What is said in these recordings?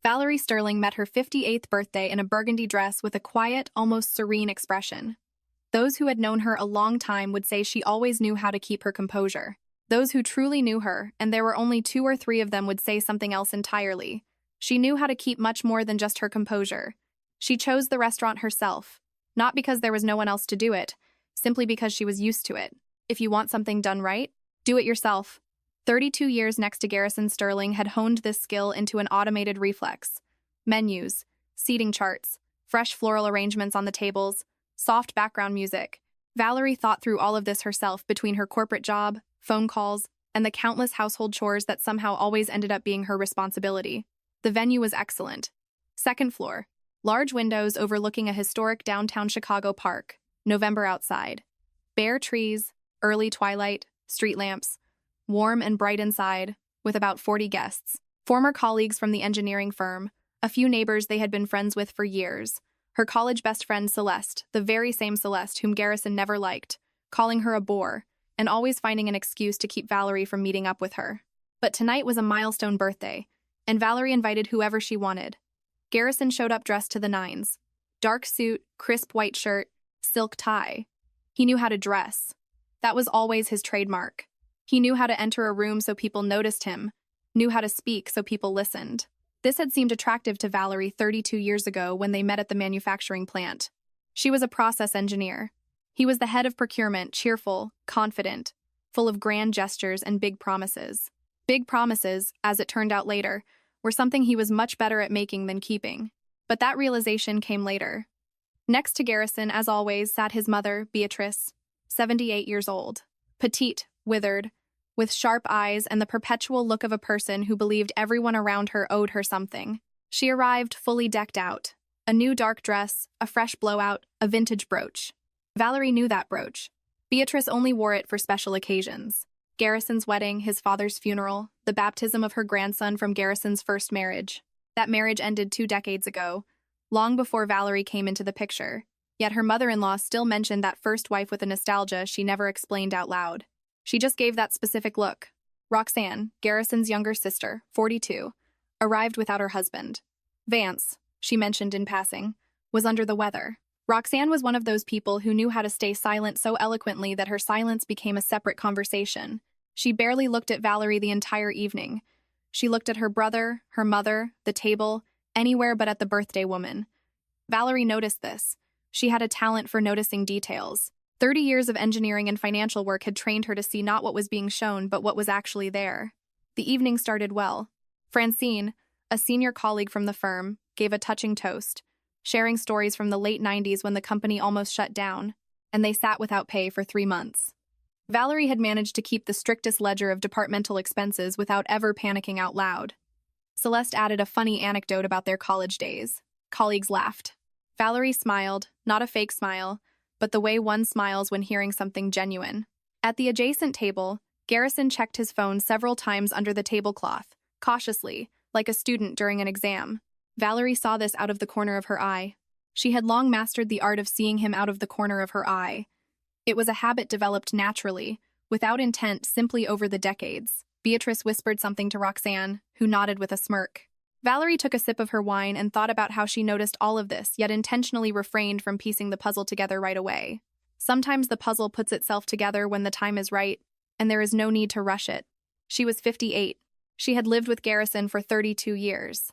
Valerie Sterling met her 58th birthday in a burgundy dress with a quiet, almost serene expression. Those who had known her a long time would say she always knew how to keep her composure. Those who truly knew her, and there were only 2 or 3 of them, would say something else entirely. She knew how to keep much more than just her composure. She chose the restaurant herself, not because there was no one else to do it, simply because she was used to it. If you want something done right, do it yourself. 32 years next to Garrison Sterling had honed this skill into an automated reflex. Menus, seating charts, fresh floral arrangements on the tables, soft background music. Valerie thought through all of this herself between her corporate job, phone calls, and the countless household chores that somehow always ended up being her responsibility. The venue was excellent. Second floor, large windows overlooking a historic downtown Chicago park, November outside. Bare trees, early twilight, street lamps. Warm and bright inside, with about 40 guests. Former colleagues from the engineering firm, a few neighbors they had been friends with for years. Her college best friend Celeste, the very same Celeste whom Garrison never liked, calling her a bore, and always finding an excuse to keep Valerie from meeting up with her. But tonight was a milestone birthday, and Valerie invited whoever she wanted. Garrison showed up dressed to the nines. Dark suit, crisp white shirt, silk tie. He knew how to dress. That was always his trademark. He knew how to enter a room so people noticed him, knew how to speak so people listened. This had seemed attractive to Valerie 32 years ago when they met at the manufacturing plant. She was a process engineer. He was the head of procurement, cheerful, confident, full of grand gestures and big promises. Big promises, as it turned out later, were something he was much better at making than keeping. But that realization came later. Next to Garrison, as always, sat his mother, Beatrice, 78 years old. Petite, withered, with sharp eyes and the perpetual look of a person who believed everyone around her owed her something. She arrived fully decked out. A new dark dress, a fresh blowout, a vintage brooch. Valerie knew that brooch. Beatrice only wore it for special occasions. Garrison's wedding, his father's funeral, the baptism of her grandson from Garrison's first marriage. That marriage ended 2 decades ago, long before Valerie came into the picture. Yet her mother-in-law still mentioned that first wife with a nostalgia she never explained out loud. She just gave that specific look. Roxanne, Garrison's younger sister, 42, arrived without her husband. Vance, she mentioned in passing, was under the weather. Roxanne was one of those people who knew how to stay silent so eloquently that her silence became a separate conversation. She barely looked at Valerie the entire evening. She looked at her brother, her mother, the table, anywhere but at the birthday woman. Valerie noticed this. She had a talent for noticing details. 30 years of engineering and financial work had trained her to see not what was being shown, but what was actually there. The evening started well. Francine, a senior colleague from the firm, gave a touching toast, sharing stories from the late 90s when the company almost shut down, and they sat without pay for 3 months. Valerie had managed to keep the strictest ledger of departmental expenses without ever panicking out loud. Celeste added a funny anecdote about their college days. Colleagues laughed. Valerie smiled, not a fake smile, but the way one smiles when hearing something genuine. At the adjacent table, Garrison checked his phone several times under the tablecloth, cautiously, like a student during an exam. Valerie saw this out of the corner of her eye. She had long mastered the art of seeing him out of the corner of her eye. It was a habit developed naturally, without intent, simply over the decades. Beatrice whispered something to Roxanne, who nodded with a smirk. Valerie took a sip of her wine and thought about how she noticed all of this, yet intentionally refrained from piecing the puzzle together right away. Sometimes the puzzle puts itself together when the time is right, and there is no need to rush it. She was 58. She had lived with Garrison for 32 years.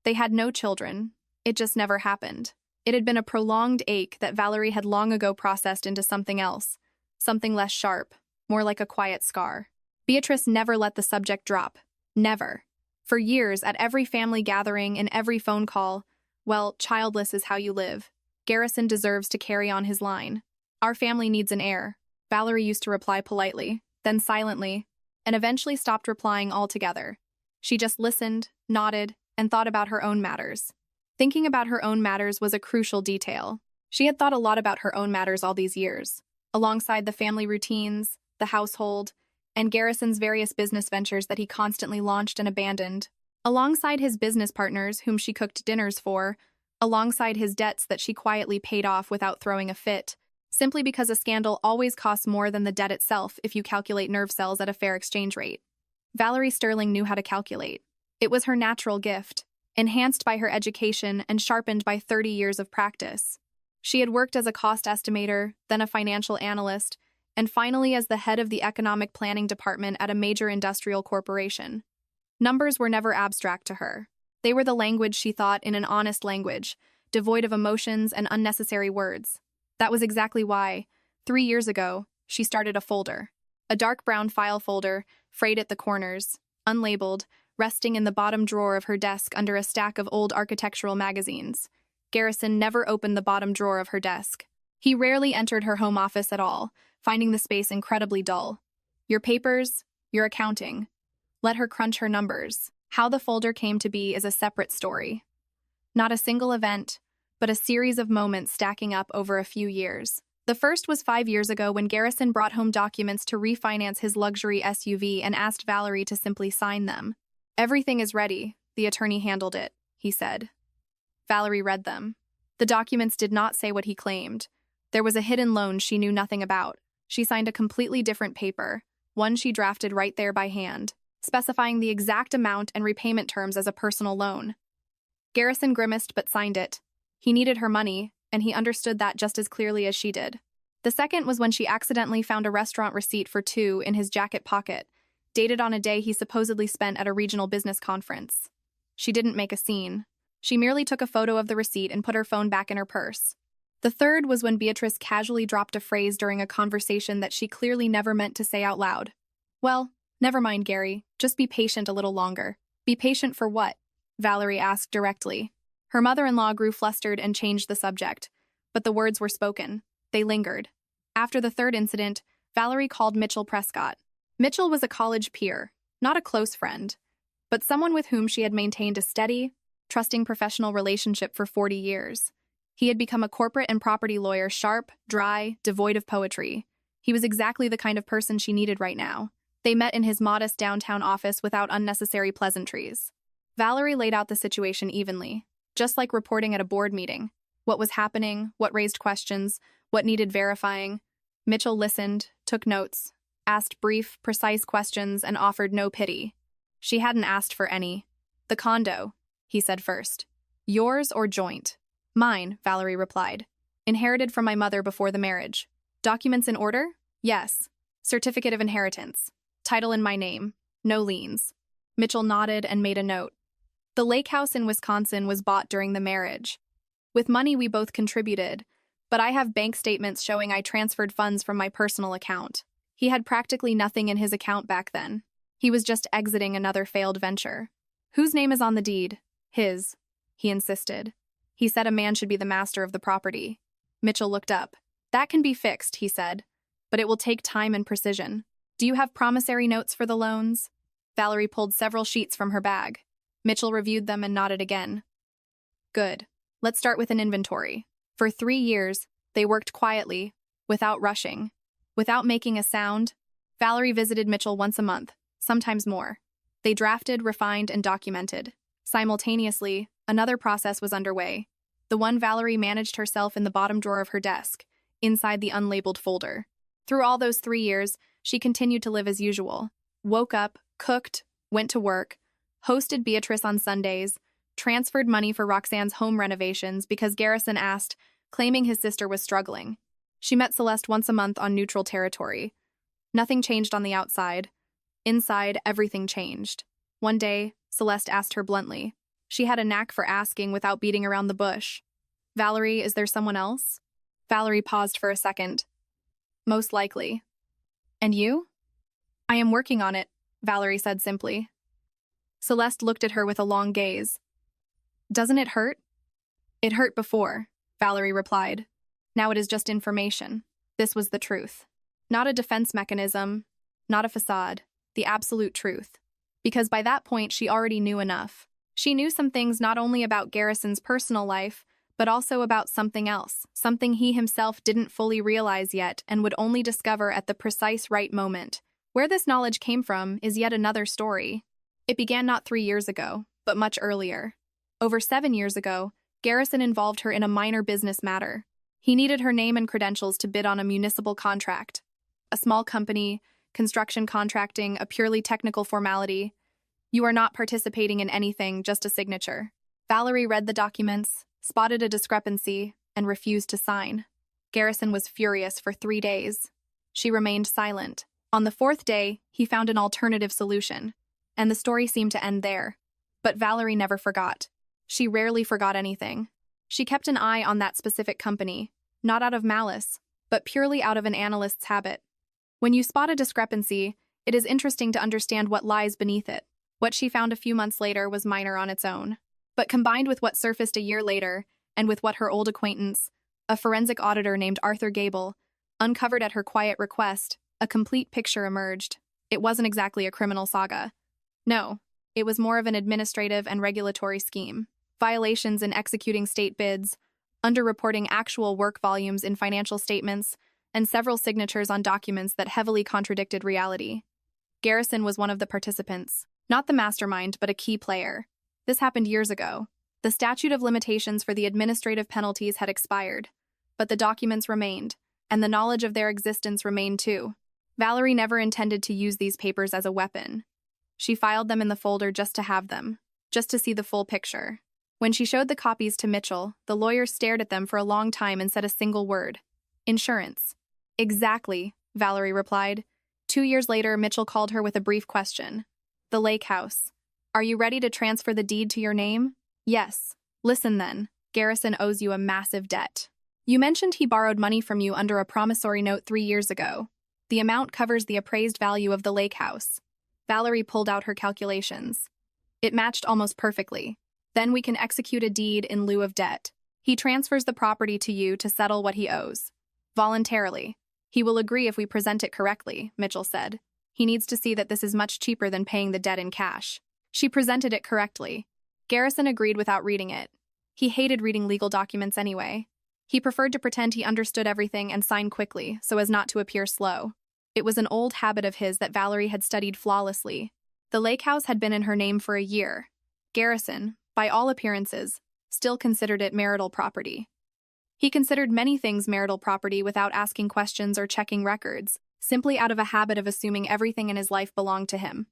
They had no children. It just never happened. It had been a prolonged ache that Valerie had long ago processed into something else, something less sharp, more like a quiet scar. Beatrice never let the subject drop. Never. For years, at every family gathering and every phone call, well, childless is how you live. Garrison deserves to carry on his line. Our family needs an heir. Valerie used to reply politely, then silently, and eventually stopped replying altogether. She just listened, nodded, and thought about her own matters. Thinking about her own matters was a crucial detail. She had thought a lot about her own matters all these years, alongside the family routines, the household, and Garrison's various business ventures that he constantly launched and abandoned, alongside his business partners whom she cooked dinners for, alongside his debts that she quietly paid off without throwing a fit, simply because a scandal always costs more than the debt itself if you calculate nerve cells at a fair exchange rate. Valerie Sterling knew how to calculate. It was her natural gift. enhanced by her education and sharpened by 30 years of practice. She had worked as a cost estimator, then a financial analyst, and finally as the head of the economic planning department at a major industrial corporation. Numbers were never abstract to her. They were the language she thought in an honest language, devoid of emotions and unnecessary words. That was exactly why, 3 years ago, she started a folder. A dark brown file folder, frayed at the corners, unlabeled, resting in the bottom drawer of her desk under a stack of old architectural magazines. Garrison never opened the bottom drawer of her desk. He rarely entered her home office at all, finding the space incredibly dull. Your papers, your accounting. Let her crunch her numbers. How the folder came to be is a separate story. Not a single event, but a series of moments stacking up over a few years. The first was 5 years ago when Garrison brought home documents to refinance his luxury SUV and asked Valerie to simply sign them. "Everything is ready. The attorney handled it," he said. Valerie read them. The documents did not say what he claimed. There was a hidden loan she knew nothing about. She signed a completely different paper, one she drafted right there by hand, specifying the exact amount and repayment terms as a personal loan. Garrison grimaced but signed it. He needed her money, and he understood that just as clearly as she did. The second was when she accidentally found a restaurant receipt for two in his jacket pocket, dated on a day he supposedly spent at a regional business conference. She didn't make a scene. She merely took a photo of the receipt and put her phone back in her purse. The third was when Beatrice casually dropped a phrase during a conversation that she clearly never meant to say out loud. "Well, never mind, Gary. Just be patient a little longer." "Be patient for what?" Valerie asked directly. Her mother-in-law grew flustered and changed the subject, but the words were spoken. They lingered. After the third incident, Valerie called Mitchell Prescott. Mitchell was a college peer, not a close friend, but someone with whom she had maintained a steady, trusting professional relationship for 40 years. He had become a corporate and property lawyer, sharp, dry, devoid of poetry. He was exactly the kind of person she needed right now. They met in his modest downtown office without unnecessary pleasantries. Valerie laid out the situation evenly, just like reporting at a board meeting. What was happening, what raised questions, what needed verifying. Mitchell listened, took notes, asked brief, precise questions, and offered no pity. She hadn't asked for any. "The condo," he said first. "Yours or joint?" "Mine," Valerie replied. "Inherited from my mother before the marriage." "Documents in order?" "Yes." "Certificate of inheritance. Title in my name. No liens." Mitchell nodded and made a note. "The lake house in Wisconsin was bought during the marriage. With money we both contributed, but I have bank statements showing I transferred funds from my personal account." He had practically nothing in his account back then. He was just exiting another failed venture. "Whose name is on the deed?" "His," he insisted. "He said a man should be the master of the property." Mitchell looked up. "That can be fixed," he said, "but it will take time and precision. Do you have promissory notes for the loans?" Valerie pulled several sheets from her bag. Mitchell reviewed them and nodded again. "Good. Let's start with an inventory." For 3 years, they worked quietly, without rushing, without making a sound. Valerie visited Mitchell once a month, sometimes more. They drafted, refined, and documented. Simultaneously, another process was underway. The one Valerie managed herself in the bottom drawer of her desk, inside the unlabeled folder. Through all those 3 years, she continued to live as usual. Woke up, cooked, went to work, hosted Beatrice on Sundays, transferred money for Roxanne's home renovations because Garrison asked, claiming his sister was struggling. She met Celeste once a month on neutral territory. Nothing changed on the outside. Inside, everything changed. One day, Celeste asked her bluntly. She had a knack for asking without beating around the bush. "Valerie, is there someone else?" Valerie paused for a second. "Most likely." "And you?" "I am working on it," Valerie said simply. Celeste looked at her with a long gaze. "Doesn't it hurt?" "It hurt before," Valerie replied. "Now it is just information." This was the truth. Not a defense mechanism, not a facade, the absolute truth. Because by that point, she already knew enough. She knew some things not only about Garrison's personal life, but also about something else, something he himself didn't fully realize yet and would only discover at the precise right moment. Where this knowledge came from is yet another story. It began not 3 years ago, but much earlier. Over 7 years ago, Garrison involved her in a minor business matter. He needed her name and credentials to bid on a municipal contract. A small company, construction contracting, a purely technical formality. You are not participating in anything, just a signature. Valerie read the documents, spotted a discrepancy, and refused to sign. Garrison was furious for 3 days. She remained silent. On the 4th day, he found an alternative solution, and the story seemed to end there. But Valerie never forgot. She rarely forgot anything. She kept an eye on that specific company, not out of malice, but purely out of an analyst's habit. When you spot a discrepancy, it is interesting to understand what lies beneath it. What she found a few months later was minor on its own. But combined with what surfaced a year later, and with what her old acquaintance, a forensic auditor named Arthur Gable, uncovered at her quiet request, a complete picture emerged. It wasn't exactly a criminal saga. No, it was more of an administrative and regulatory scheme. Violations in executing state bids, underreporting actual work volumes in financial statements, and several signatures on documents that heavily contradicted reality. Garrison was one of the participants, not the mastermind, but a key player. This happened years ago. The statute of limitations for the administrative penalties had expired, but the documents remained, and the knowledge of their existence remained too. Valerie never intended to use these papers as a weapon. She filed them in the folder just to have them, just to see the full picture. When she showed the copies to Mitchell, the lawyer stared at them for a long time and said a single word: insurance. Exactly, Valerie replied. 2 years later, Mitchell called her with a brief question. The lake house. Are you ready to transfer the deed to your name? Yes. Listen then, Garrison owes you a massive debt. You mentioned he borrowed money from you under a promissory note 3 years ago. The amount covers the appraised value of the lake house. Valerie pulled out her calculations. It matched almost perfectly. Then we can execute a deed in lieu of debt. He transfers the property to you to settle what he owes. Voluntarily. He will agree if we present it correctly, Mitchell said. He needs to see that this is much cheaper than paying the debt in cash. She presented it correctly. Garrison agreed without reading it. He hated reading legal documents anyway. He preferred to pretend he understood everything and sign quickly so as not to appear slow. It was an old habit of his that Valerie had studied flawlessly. The lake house had been in her name for a year. Garrison, by all appearances, still considered it marital property. He considered many things marital property without asking questions or checking records, simply out of a habit of assuming everything in his life belonged to him.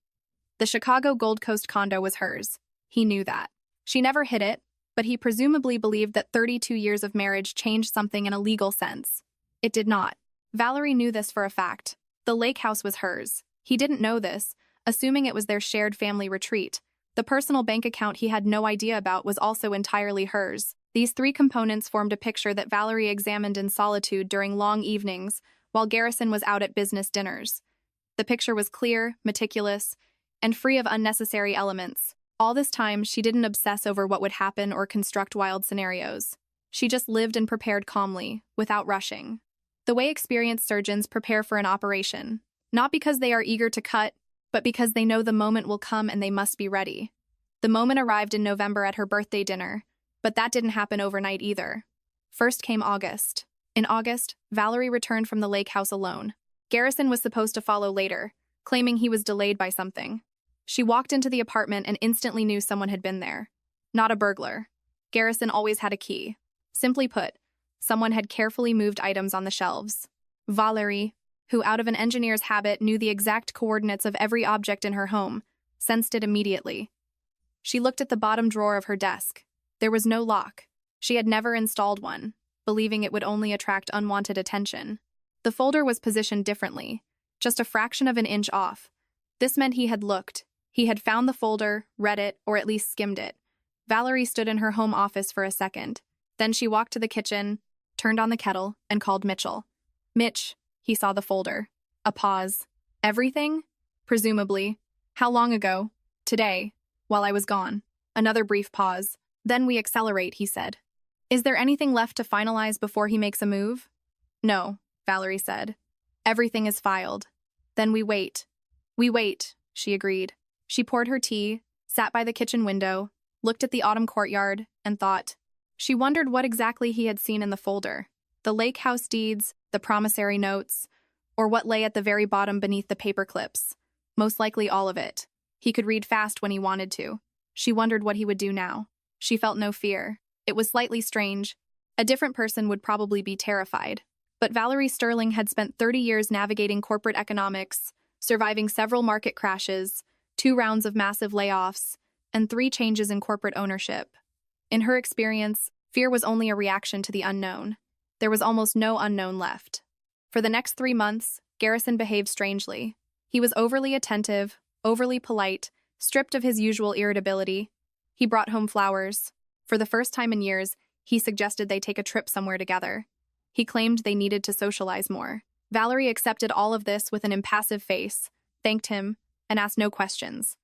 The Chicago Gold Coast condo was hers. He knew that. She never hid it, but he presumably believed that 32 years of marriage changed something in a legal sense. It did not. Valerie knew this for a fact. The lake house was hers. He didn't know this, assuming it was their shared family retreat. The personal bank account he had no idea about was also entirely hers. These 3 components formed a picture that Valerie examined in solitude during long evenings, while Garrison was out at business dinners. The picture was clear, meticulous, and free of unnecessary elements. All this time, she didn't obsess over what would happen or construct wild scenarios. She just lived and prepared calmly, without rushing. The way experienced surgeons prepare for an operation, not because they are eager to cut, but because they know the moment will come and they must be ready. The moment arrived in November at her birthday dinner, but that didn't happen overnight either. First came August. In August, Valerie returned from the lake house alone. Garrison was supposed to follow later, claiming he was delayed by something. She walked into the apartment and instantly knew someone had been there. Not a burglar. Garrison always had a key. Simply put, someone had carefully moved items on the shelves. Valerie, who out of an engineer's habit knew the exact coordinates of every object in her home, sensed it immediately. She looked at the bottom drawer of her desk. There was no lock. She had never installed one, believing it would only attract unwanted attention. The folder was positioned differently, just a fraction of an inch off. This meant he had looked. He had found the folder, read it, or at least skimmed it. Valerie stood in her home office for a second. Then she walked to the kitchen, turned on the kettle, and called Mitchell. Mitch, he saw the folder. A pause. Everything? Presumably. How long ago? Today, while I was gone. Another brief pause. Then we accelerate, he said. Is there anything left to finalize before he makes a move? No, Valerie said. Everything is filed. Then we wait. We wait, she agreed. She poured her tea, sat by the kitchen window, looked at the autumn courtyard, and thought. She wondered what exactly he had seen in the folder. The lake house deeds, the promissory notes, or what lay at the very bottom beneath the paper clips. Most likely all of it. He could read fast when he wanted to. She wondered what he would do now. She felt no fear. It was slightly strange. A different person would probably be terrified. But Valerie Sterling had spent 30 years navigating corporate economics, surviving several market crashes, 2 rounds of massive layoffs, and 3 changes in corporate ownership. In her experience, fear was only a reaction to the unknown. There was almost no unknown left. For the next 3 months, Garrison behaved strangely. He was overly attentive, overly polite, stripped of his usual irritability. He brought home flowers. For the first time in years, he suggested they take a trip somewhere together. He claimed they needed to socialize more. Valerie accepted all of this with an impassive face, thanked him, and asked no questions.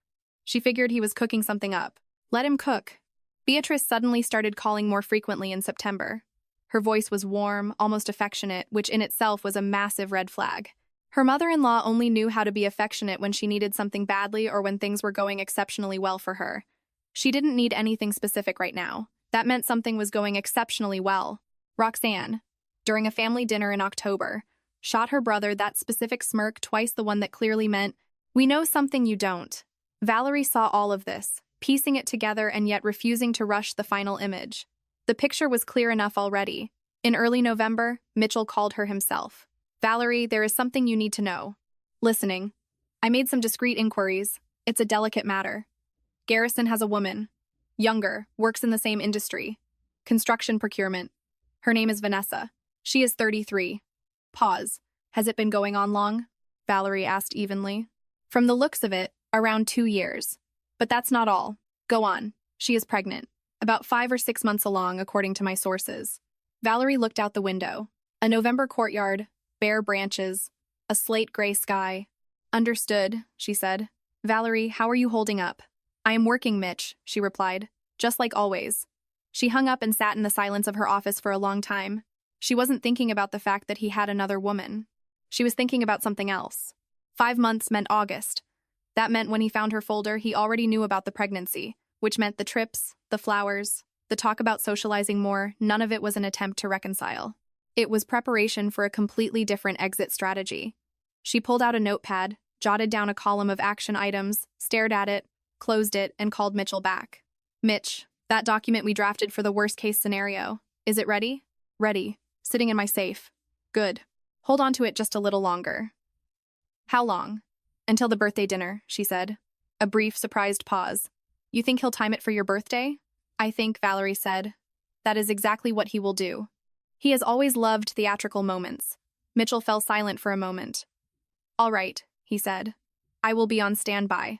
She figured he was cooking something up. Let him cook. Beatrice suddenly started calling more frequently in September. Her voice was warm, almost affectionate, which in itself was a massive red flag. Her mother-in-law only knew how to be affectionate when she needed something badly or when things were going exceptionally well for her. She didn't need anything specific right now. That meant something was going exceptionally well. Roxanne, during a family dinner in October, shot her brother that specific smirk, twice the one that clearly meant, "We know something you don't." Valerie saw all of this, piecing it together and yet refusing to rush the final image. The picture was clear enough already. In early November, Mitchell called her himself. "Valerie, there is something you need to know." Listening. "I made some discreet inquiries. It's a delicate matter. Garrison has a woman. Younger, works in the same industry. Construction procurement. Her name is Vanessa. She is 33. Pause. Has it been going on long?" Valerie asked evenly. "From the looks of it, around 2 years. But that's not all. Go on. She is pregnant. About 5 or 6 months along, according to my sources." Valerie looked out the window. A November courtyard, bare branches, a slate-gray sky. "Understood," she said. "Valerie, how are you holding up?" "I am working, Mitch," she replied. "Just like always." She hung up and sat in the silence of her office for a long time. She wasn't thinking about the fact that he had another woman. She was thinking about something else. 5 months meant August. That meant when he found her folder, he already knew about the pregnancy, which meant the trips, the flowers, the talk about socializing more. None of it was an attempt to reconcile. It was preparation for a completely different exit strategy. She pulled out a notepad, jotted down a column of action items, stared at it, closed it, and called Mitchell back. "Mitch, that document we drafted for the worst-case scenario. Is it ready?" "Ready. Sitting in my safe." "Good. Hold on to it just a little longer." "How long?" "Until the birthday dinner," she said. A brief, surprised pause. "You think he'll time it for your birthday?" "I think," Valerie said, "that is exactly what he will do. He has always loved theatrical moments." Mitchell fell silent for a moment. "All right," he said. "I will be on standby."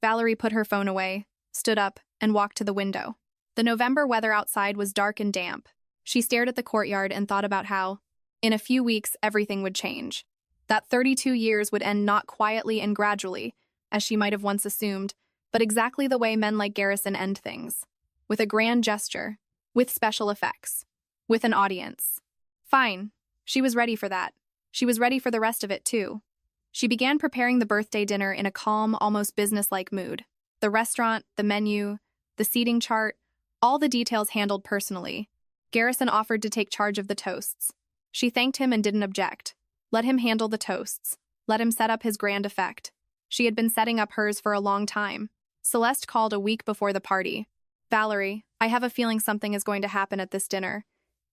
Valerie put her phone away, stood up, and walked to the window. The November weather outside was dark and damp. She stared at the courtyard and thought about how, in a few weeks, everything would change. That 32 years would end not quietly and gradually, as she might have once assumed, but exactly the way men like Garrison end things. With a grand gesture, with special effects, with an audience. Fine. She was ready for that. She was ready for the rest of it, too. She began preparing the birthday dinner in a calm, almost business-like mood. The restaurant, the menu, the seating chart, all the details handled personally. Garrison offered to take charge of the toasts. She thanked him and didn't object. Let him handle the toasts. Let him set up his grand effect. She had been setting up hers for a long time. Celeste called a week before the party. "Valerie, I have a feeling something is going to happen at this dinner.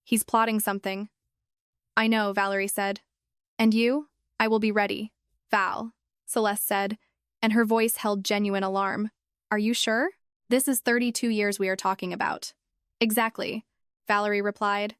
He's plotting something." "I know," Valerie said. "And you?" "I will be ready." "Val," Celeste said, and her voice held genuine alarm. "Are you sure? This is 32 years we are talking about." "Exactly," Valerie replied.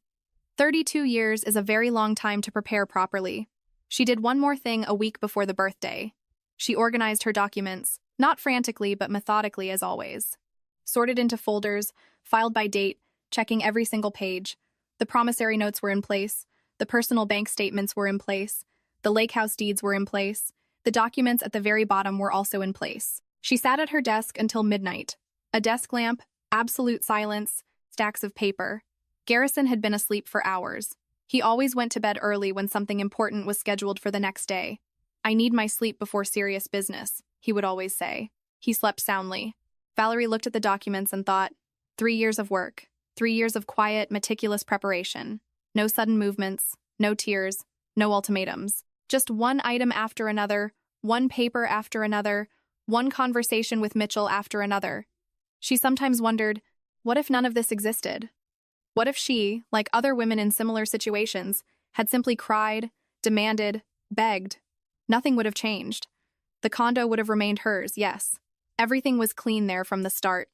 32 years is a very long time to prepare properly. She did one more thing a week before the birthday. She organized her documents, not frantically but methodically as always. Sorted into folders, filed by date, checking every single page. The promissory notes were in place, the personal bank statements were in place, the lake house deeds were in place, the documents at the very bottom were also in place. She sat at her desk until midnight. A desk lamp, absolute silence, stacks of paper. Garrison had been asleep for hours. He always went to bed early when something important was scheduled for the next day. "I need my sleep before serious business," he would always say. He slept soundly. Valerie looked at the documents and thought, 3 years of work, 3 years of quiet, meticulous preparation. No sudden movements, no tears, no ultimatums. Just one item after another, one paper after another, one conversation with Mitchell after another. She sometimes wondered, what if none of this existed? What if she, like other women in similar situations, had simply cried, demanded, begged? Nothing would have changed. The condo would have remained hers, yes. Everything was clean there from the start.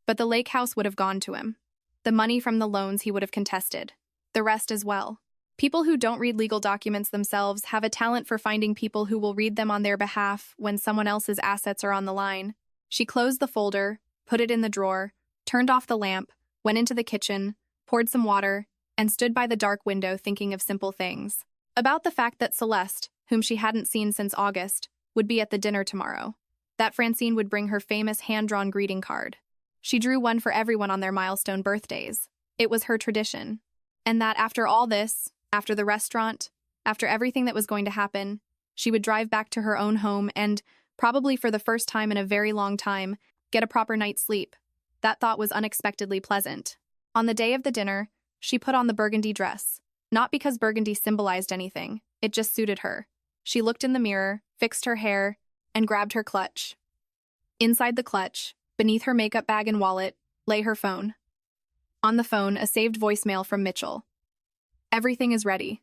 But the lake house would have gone to him. The money from the loans he would have contested. The rest as well. People who don't read legal documents themselves have a talent for finding people who will read them on their behalf when someone else's assets are on the line. She closed the folder, put it in the drawer, turned off the lamp, went into the kitchen, poured some water, and stood by the dark window thinking of simple things. About the fact that Celeste, whom she hadn't seen since August, would be at the dinner tomorrow. That Francine would bring her famous hand-drawn greeting card. She drew one for everyone on their milestone birthdays. It was her tradition. And that after all this, after the restaurant, after everything that was going to happen, she would drive back to her own home and, probably for the first time in a very long time, get a proper night's sleep. That thought was unexpectedly pleasant. On the day of the dinner, she put on the burgundy dress. Not because burgundy symbolized anything, it just suited her. She looked in the mirror, fixed her hair, and grabbed her clutch. Inside the clutch, beneath her makeup bag and wallet, lay her phone. On the phone, a saved voicemail from Mitchell. Everything is ready.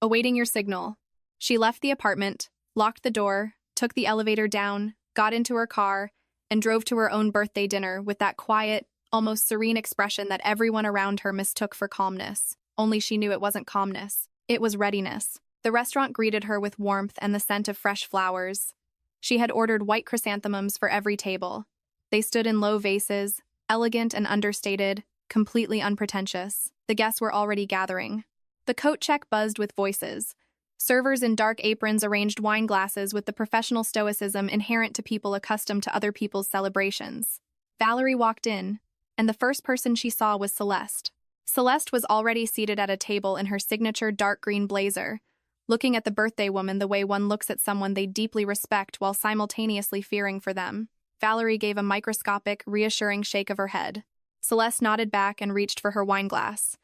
Awaiting your signal. She left the apartment, locked the door, took the elevator down, got into her car, and drove to her own birthday dinner with that quiet, almost serene expression that everyone around her mistook for calmness. Only she knew it wasn't calmness. It was readiness. The restaurant greeted her with warmth and the scent of fresh flowers. She had ordered white chrysanthemums for every table. They stood in low vases, elegant and understated, completely unpretentious. The guests were already gathering. The coat check buzzed with voices. Servers in dark aprons arranged wine glasses with the professional stoicism inherent to people accustomed to other people's celebrations. Valerie walked in, and the first person she saw was Celeste. Celeste was already seated at a table in her signature dark green blazer, looking at the birthday woman the way one looks at someone they deeply respect while simultaneously fearing for them. Valerie gave a microscopic, reassuring shake of her head. Celeste nodded back and reached for her wine glass.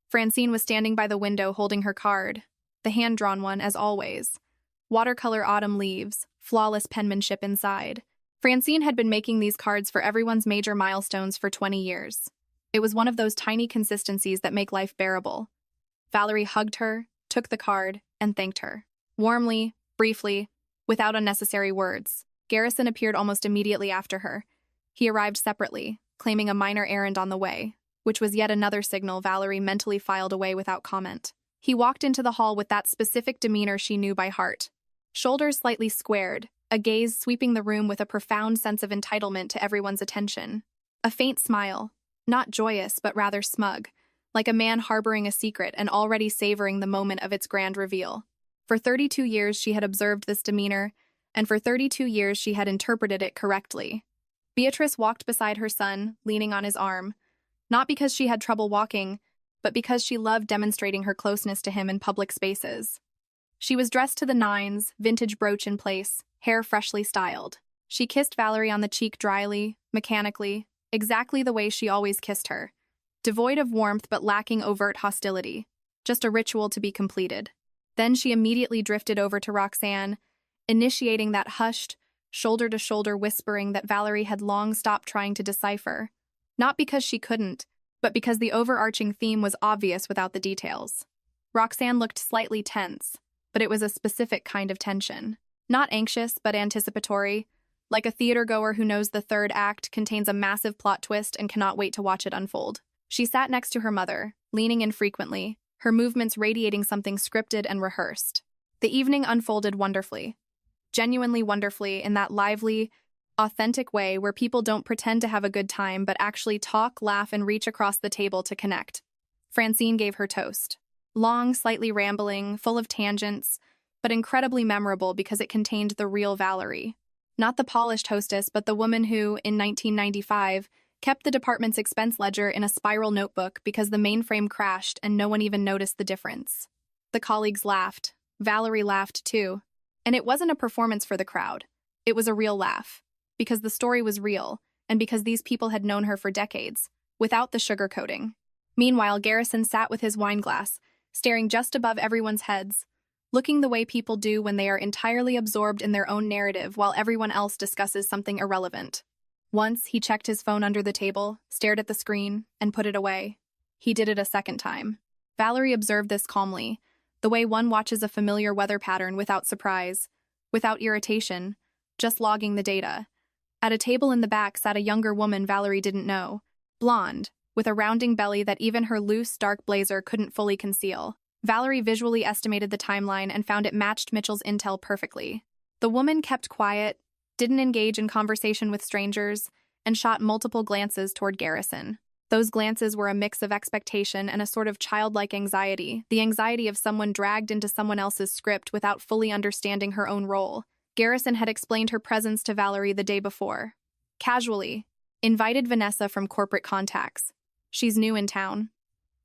Francine was standing by the window holding her card, the hand-drawn one as always. Watercolor autumn leaves, flawless penmanship inside. Francine had been making these cards for everyone's major milestones for 20 years. It was one of those tiny consistencies that make life bearable. Valerie hugged her, took the card, and thanked her. Warmly, briefly, without unnecessary words. Garrison appeared almost immediately after her. He arrived separately, claiming a minor errand on the way, which was yet another signal Valerie mentally filed away without comment. He walked into the hall with that specific demeanor she knew by heart. Shoulders slightly squared, a gaze sweeping the room with a profound sense of entitlement to everyone's attention. A faint smile, not joyous but rather smug, like a man harboring a secret and already savoring the moment of its grand reveal. For 32 years she had observed this demeanor, and for 32 years she had interpreted it correctly. Beatrice walked beside her son, leaning on his arm, not because she had trouble walking, but because she loved demonstrating her closeness to him in public spaces. She was dressed to the nines, vintage brooch in place, hair freshly styled. She kissed Valerie on the cheek dryly, mechanically, exactly the way she always kissed her, devoid of warmth but lacking overt hostility, just a ritual to be completed. Then she immediately drifted over to Roxanne, initiating that hushed, shoulder-to-shoulder whispering that Valerie had long stopped trying to decipher. Not because she couldn't, but because the overarching theme was obvious without the details. Roxanne looked slightly tense, but it was a specific kind of tension. Not anxious, but anticipatory, like a theatergoer who knows the third act contains a massive plot twist and cannot wait to watch it unfold. She sat next to her mother, leaning in frequently, her movements radiating something scripted and rehearsed. The evening unfolded wonderfully. Genuinely wonderfully, in that lively, authentic way where people don't pretend to have a good time but actually talk, laugh, and reach across the table to connect. Francine gave her toast. Long, slightly rambling, full of tangents, but incredibly memorable because it contained the real Valerie. Not the polished hostess, but the woman who, in 1995, kept the department's expense ledger in a spiral notebook because the mainframe crashed and no one even noticed the difference. The colleagues laughed. Valerie laughed too. And it wasn't a performance for the crowd. It was a real laugh. Because the story was real, and because these people had known her for decades, without the sugarcoating. Meanwhile, Garrison sat with his wine glass, staring just above everyone's heads, looking the way people do when they are entirely absorbed in their own narrative while everyone else discusses something irrelevant. Once, he checked his phone under the table, stared at the screen, and put it away. He did it a second time. Valerie observed this calmly, the way one watches a familiar weather pattern without surprise, without irritation, just logging the data. At a table in the back sat a younger woman Valerie didn't know, blonde, with a rounding belly that even her loose, dark blazer couldn't fully conceal. Valerie visually estimated the timeline and found it matched Mitchell's intel perfectly. The woman kept quiet, didn't engage in conversation with strangers, and shot multiple glances toward Garrison. Those glances were a mix of expectation and a sort of childlike anxiety, the anxiety of someone dragged into someone else's script without fully understanding her own role. Garrison had explained her presence to Valerie the day before. Casually, invited Vanessa from corporate contacts. She's new in town.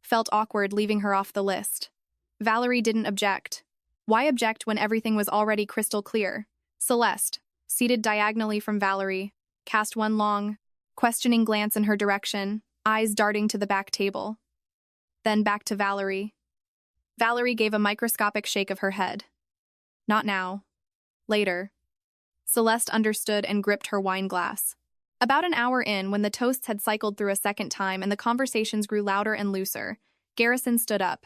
Felt awkward leaving her off the list. Valerie didn't object. Why object when everything was already crystal clear? Celeste, seated diagonally from Valerie, cast one long, questioning glance in her direction, eyes darting to the back table. Then back to Valerie. Valerie gave a microscopic shake of her head. Not now. Later. Celeste understood and gripped her wine glass. About an hour in, when the toasts had cycled through a second time and the conversations grew louder and looser, Garrison stood up.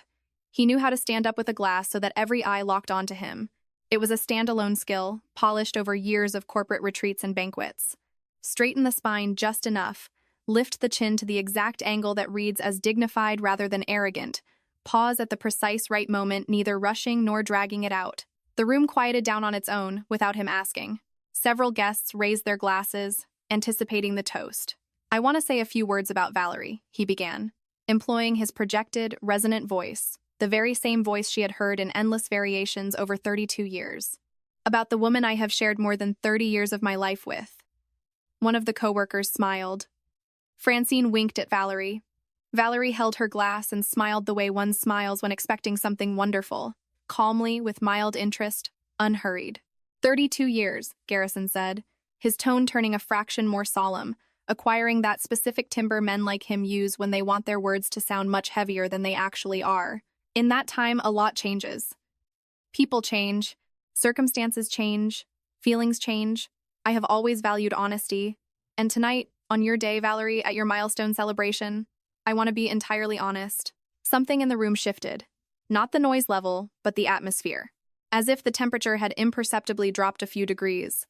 He knew how to stand up with a glass so that every eye locked onto him. It was a standalone skill, polished over years of corporate retreats and banquets. Straighten the spine just enough, lift the chin to the exact angle that reads as dignified rather than arrogant, pause at the precise right moment, neither rushing nor dragging it out. The room quieted down on its own, without him asking. Several guests raised their glasses, anticipating the toast. I want to say a few words about Valerie, he began, employing his projected, resonant voice, the very same voice she had heard in endless variations over 32 years. About the woman I have shared more than 30 years of my life with. One of the coworkers smiled. Francine winked at Valerie. Valerie held her glass and smiled the way one smiles when expecting something wonderful, calmly, with mild interest, unhurried. 32 years, Garrison said, his tone turning a fraction more solemn, acquiring that specific timbre men like him use when they want their words to sound much heavier than they actually are. In that time, a lot changes. People change, circumstances change, feelings change. I have always valued honesty, and tonight, on your day, Valerie, at your milestone celebration, I want to be entirely honest. Something in the room shifted. Not the noise level, but the atmosphere. As if the temperature had imperceptibly dropped a few degrees.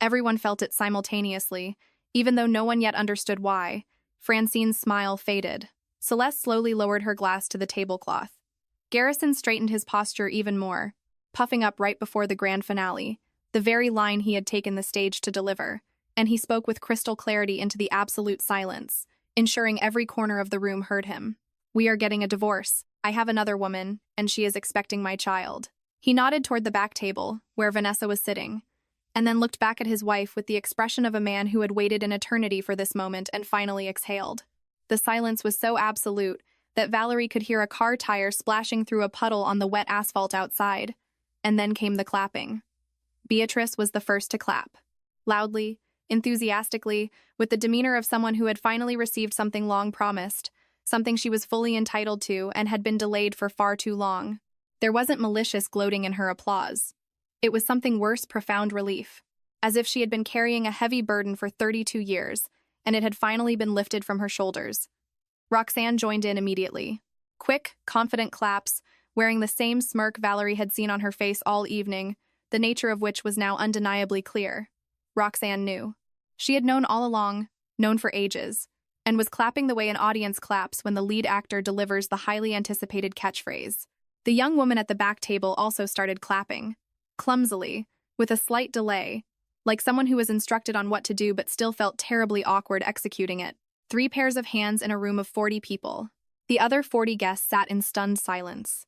Everyone felt it simultaneously, even though no one yet understood why. Francine's smile faded. Celeste slowly lowered her glass to the tablecloth. Garrison straightened his posture even more, puffing up right before the grand finale, the very line he had taken the stage to deliver, and he spoke with crystal clarity into the absolute silence, ensuring every corner of the room heard him. We are getting a divorce. I have another woman, and she is expecting my child. He nodded toward the back table, where Vanessa was sitting, and then looked back at his wife with the expression of a man who had waited an eternity for this moment and finally exhaled. The silence was so absolute that Valerie could hear a car tire splashing through a puddle on the wet asphalt outside, and then came the clapping. Beatrice was the first to clap. Loudly, enthusiastically, with the demeanor of someone who had finally received something long promised, something she was fully entitled to and had been delayed for far too long. There wasn't malicious gloating in her applause. It was something worse, profound relief, as if she had been carrying a heavy burden for 32 years, and it had finally been lifted from her shoulders. Roxanne joined in immediately. Quick, confident claps, wearing the same smirk Valerie had seen on her face all evening, the nature of which was now undeniably clear. Roxanne knew. She had known all along, known for ages, and was clapping the way an audience claps when the lead actor delivers the highly anticipated catchphrase. The young woman at the back table also started clapping, clumsily, with a slight delay, like someone who was instructed on what to do but still felt terribly awkward executing it. 3 pairs of hands in a room of 40 people. The other 40 guests sat in stunned silence.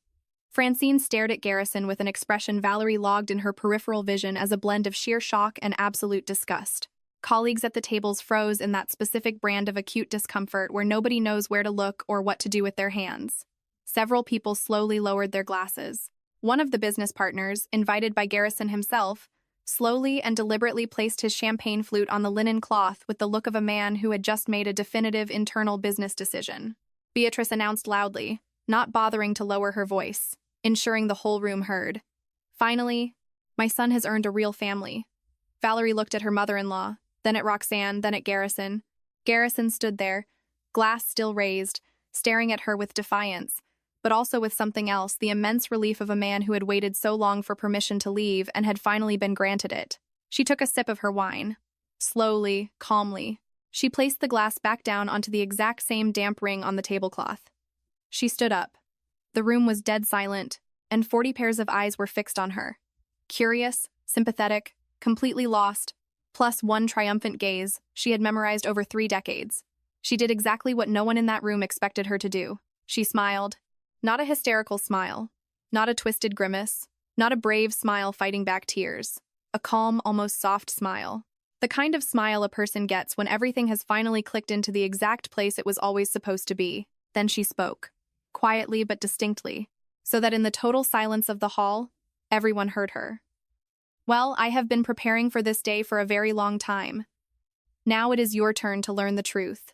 Francine stared at Garrison with an expression Valerie logged in her peripheral vision as a blend of sheer shock and absolute disgust. Colleagues at the tables froze in that specific brand of acute discomfort where nobody knows where to look or what to do with their hands. Several people slowly lowered their glasses. One of the business partners, invited by Garrison himself, slowly and deliberately placed his champagne flute on the linen cloth with the look of a man who had just made a definitive internal business decision. Beatrice announced loudly, not bothering to lower her voice, ensuring the whole room heard. Finally, my son has earned a real family. Valerie looked at her mother-in-law, then at Roxanne, then at Garrison. Garrison stood there, glass still raised, staring at her with defiance, but also with something else, the immense relief of a man who had waited so long for permission to leave and had finally been granted it. She took a sip of her wine. Slowly, calmly, she placed the glass back down onto the exact same damp ring on the tablecloth. She stood up. The room was dead silent, and 40 pairs of eyes were fixed on her. Curious, sympathetic, completely lost, plus one triumphant gaze she had memorized over 3 decades. She did exactly what no one in that room expected her to do. She smiled. Not a hysterical smile. Not a twisted grimace. Not a brave smile fighting back tears. A calm, almost soft smile. The kind of smile a person gets when everything has finally clicked into the exact place it was always supposed to be. Then she spoke. Quietly but distinctly, so that in the total silence of the hall, everyone heard her. Well, I have been preparing for this day for a very long time. Now it is your turn to learn the truth.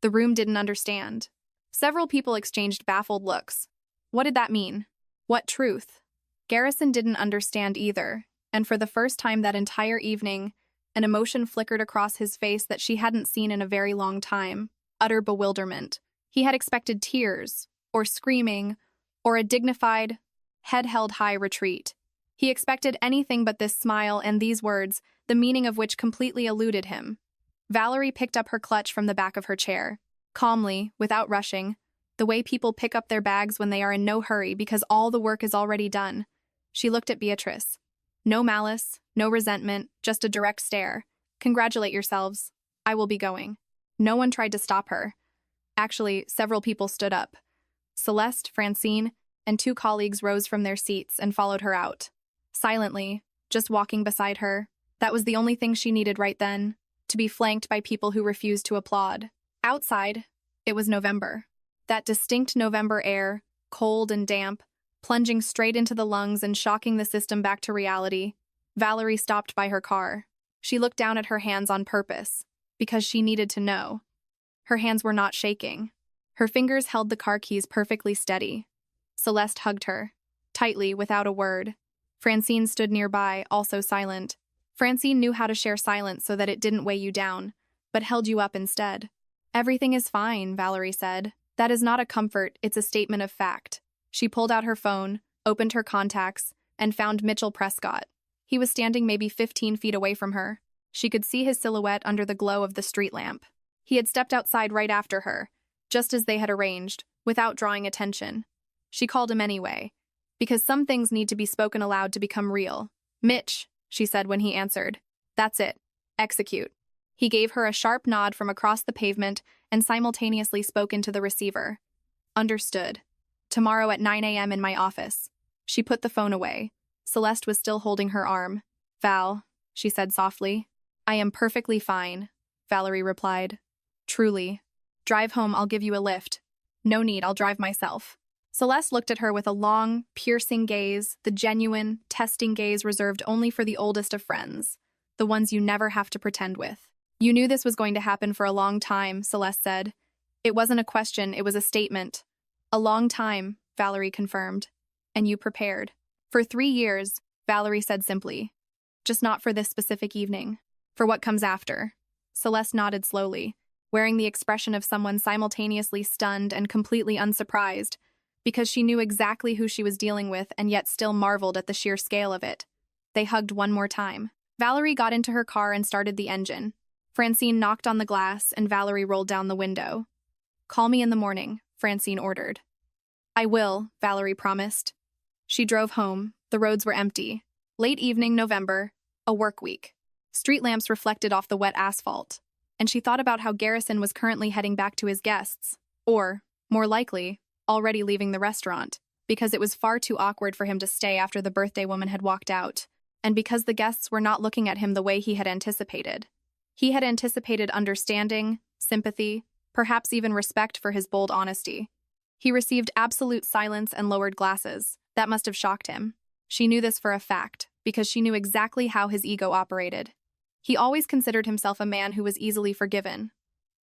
The room didn't understand. Several people exchanged baffled looks. What did that mean? What truth? Garrison didn't understand either, and for the first time that entire evening, an emotion flickered across his face that she hadn't seen in a very long time. Utter bewilderment. He had expected tears, or screaming, or a dignified, head-held high retreat. He expected anything but this smile and these words, the meaning of which completely eluded him. Valerie picked up her clutch from the back of her chair. Calmly, without rushing, the way people pick up their bags when they are in no hurry because all the work is already done. She looked at Beatrice. No malice, no resentment, just a direct stare. Congratulate yourselves. I will be going. No one tried to stop her. Actually, several people stood up. Celeste, Francine, and 2 colleagues rose from their seats and followed her out. Silently, just walking beside her. That was the only thing she needed right then, to be flanked by people who refused to applaud. Outside, it was November. That distinct November air, cold and damp, plunging straight into the lungs and shocking the system back to reality. Valerie stopped by her car. She looked down at her hands on purpose, because she needed to know. Her hands were not shaking. Her fingers held the car keys perfectly steady. Celeste hugged her, tightly, without a word. Francine stood nearby, also silent. Francine knew how to share silence so that it didn't weigh you down, but held you up instead. Everything is fine, Valerie said. That is not a comfort, it's a statement of fact. She pulled out her phone, opened her contacts, and found Mitchell Prescott. He was standing maybe 15 feet away from her. She could see his silhouette under the glow of the street lamp. He had stepped outside right after her, just as they had arranged, without drawing attention. She called him anyway, because some things need to be spoken aloud to become real. Mitch, she said when he answered. That's it. Execute. He gave her a sharp nod from across the pavement and simultaneously spoke into the receiver. Understood. Tomorrow at 9 a.m. in my office. She put the phone away. Celeste was still holding her arm. Val, she said softly. I am perfectly fine, Valerie replied. Truly. Drive home, I'll give you a lift. No need, I'll drive myself. Celeste looked at her with a long, piercing gaze, the genuine, testing gaze reserved only for the oldest of friends, the ones you never have to pretend with. You knew this was going to happen for a long time, Celeste said. It wasn't a question, it was a statement. A long time, Valerie confirmed. And you prepared. For 3 years, Valerie said simply. Just not for this specific evening. For what comes after. Celeste nodded slowly, wearing the expression of someone simultaneously stunned and completely unsurprised, because she knew exactly who she was dealing with and yet still marveled at the sheer scale of it. They hugged one more time. Valerie got into her car and started the engine. Francine knocked on the glass and Valerie rolled down the window. Call me in the morning, Francine ordered. I will, Valerie promised. She drove home. The roads were empty. Late evening, November, a work week. Street lamps reflected off the wet asphalt, and she thought about how Garrison was currently heading back to his guests, or, more likely, already leaving the restaurant, because it was far too awkward for him to stay after the birthday woman had walked out, and because the guests were not looking at him the way he had anticipated. He had anticipated understanding, sympathy, perhaps even respect for his bold honesty. He received absolute silence and lowered glasses. That must have shocked him. She knew this for a fact, because she knew exactly how his ego operated. He always considered himself a man who was easily forgiven.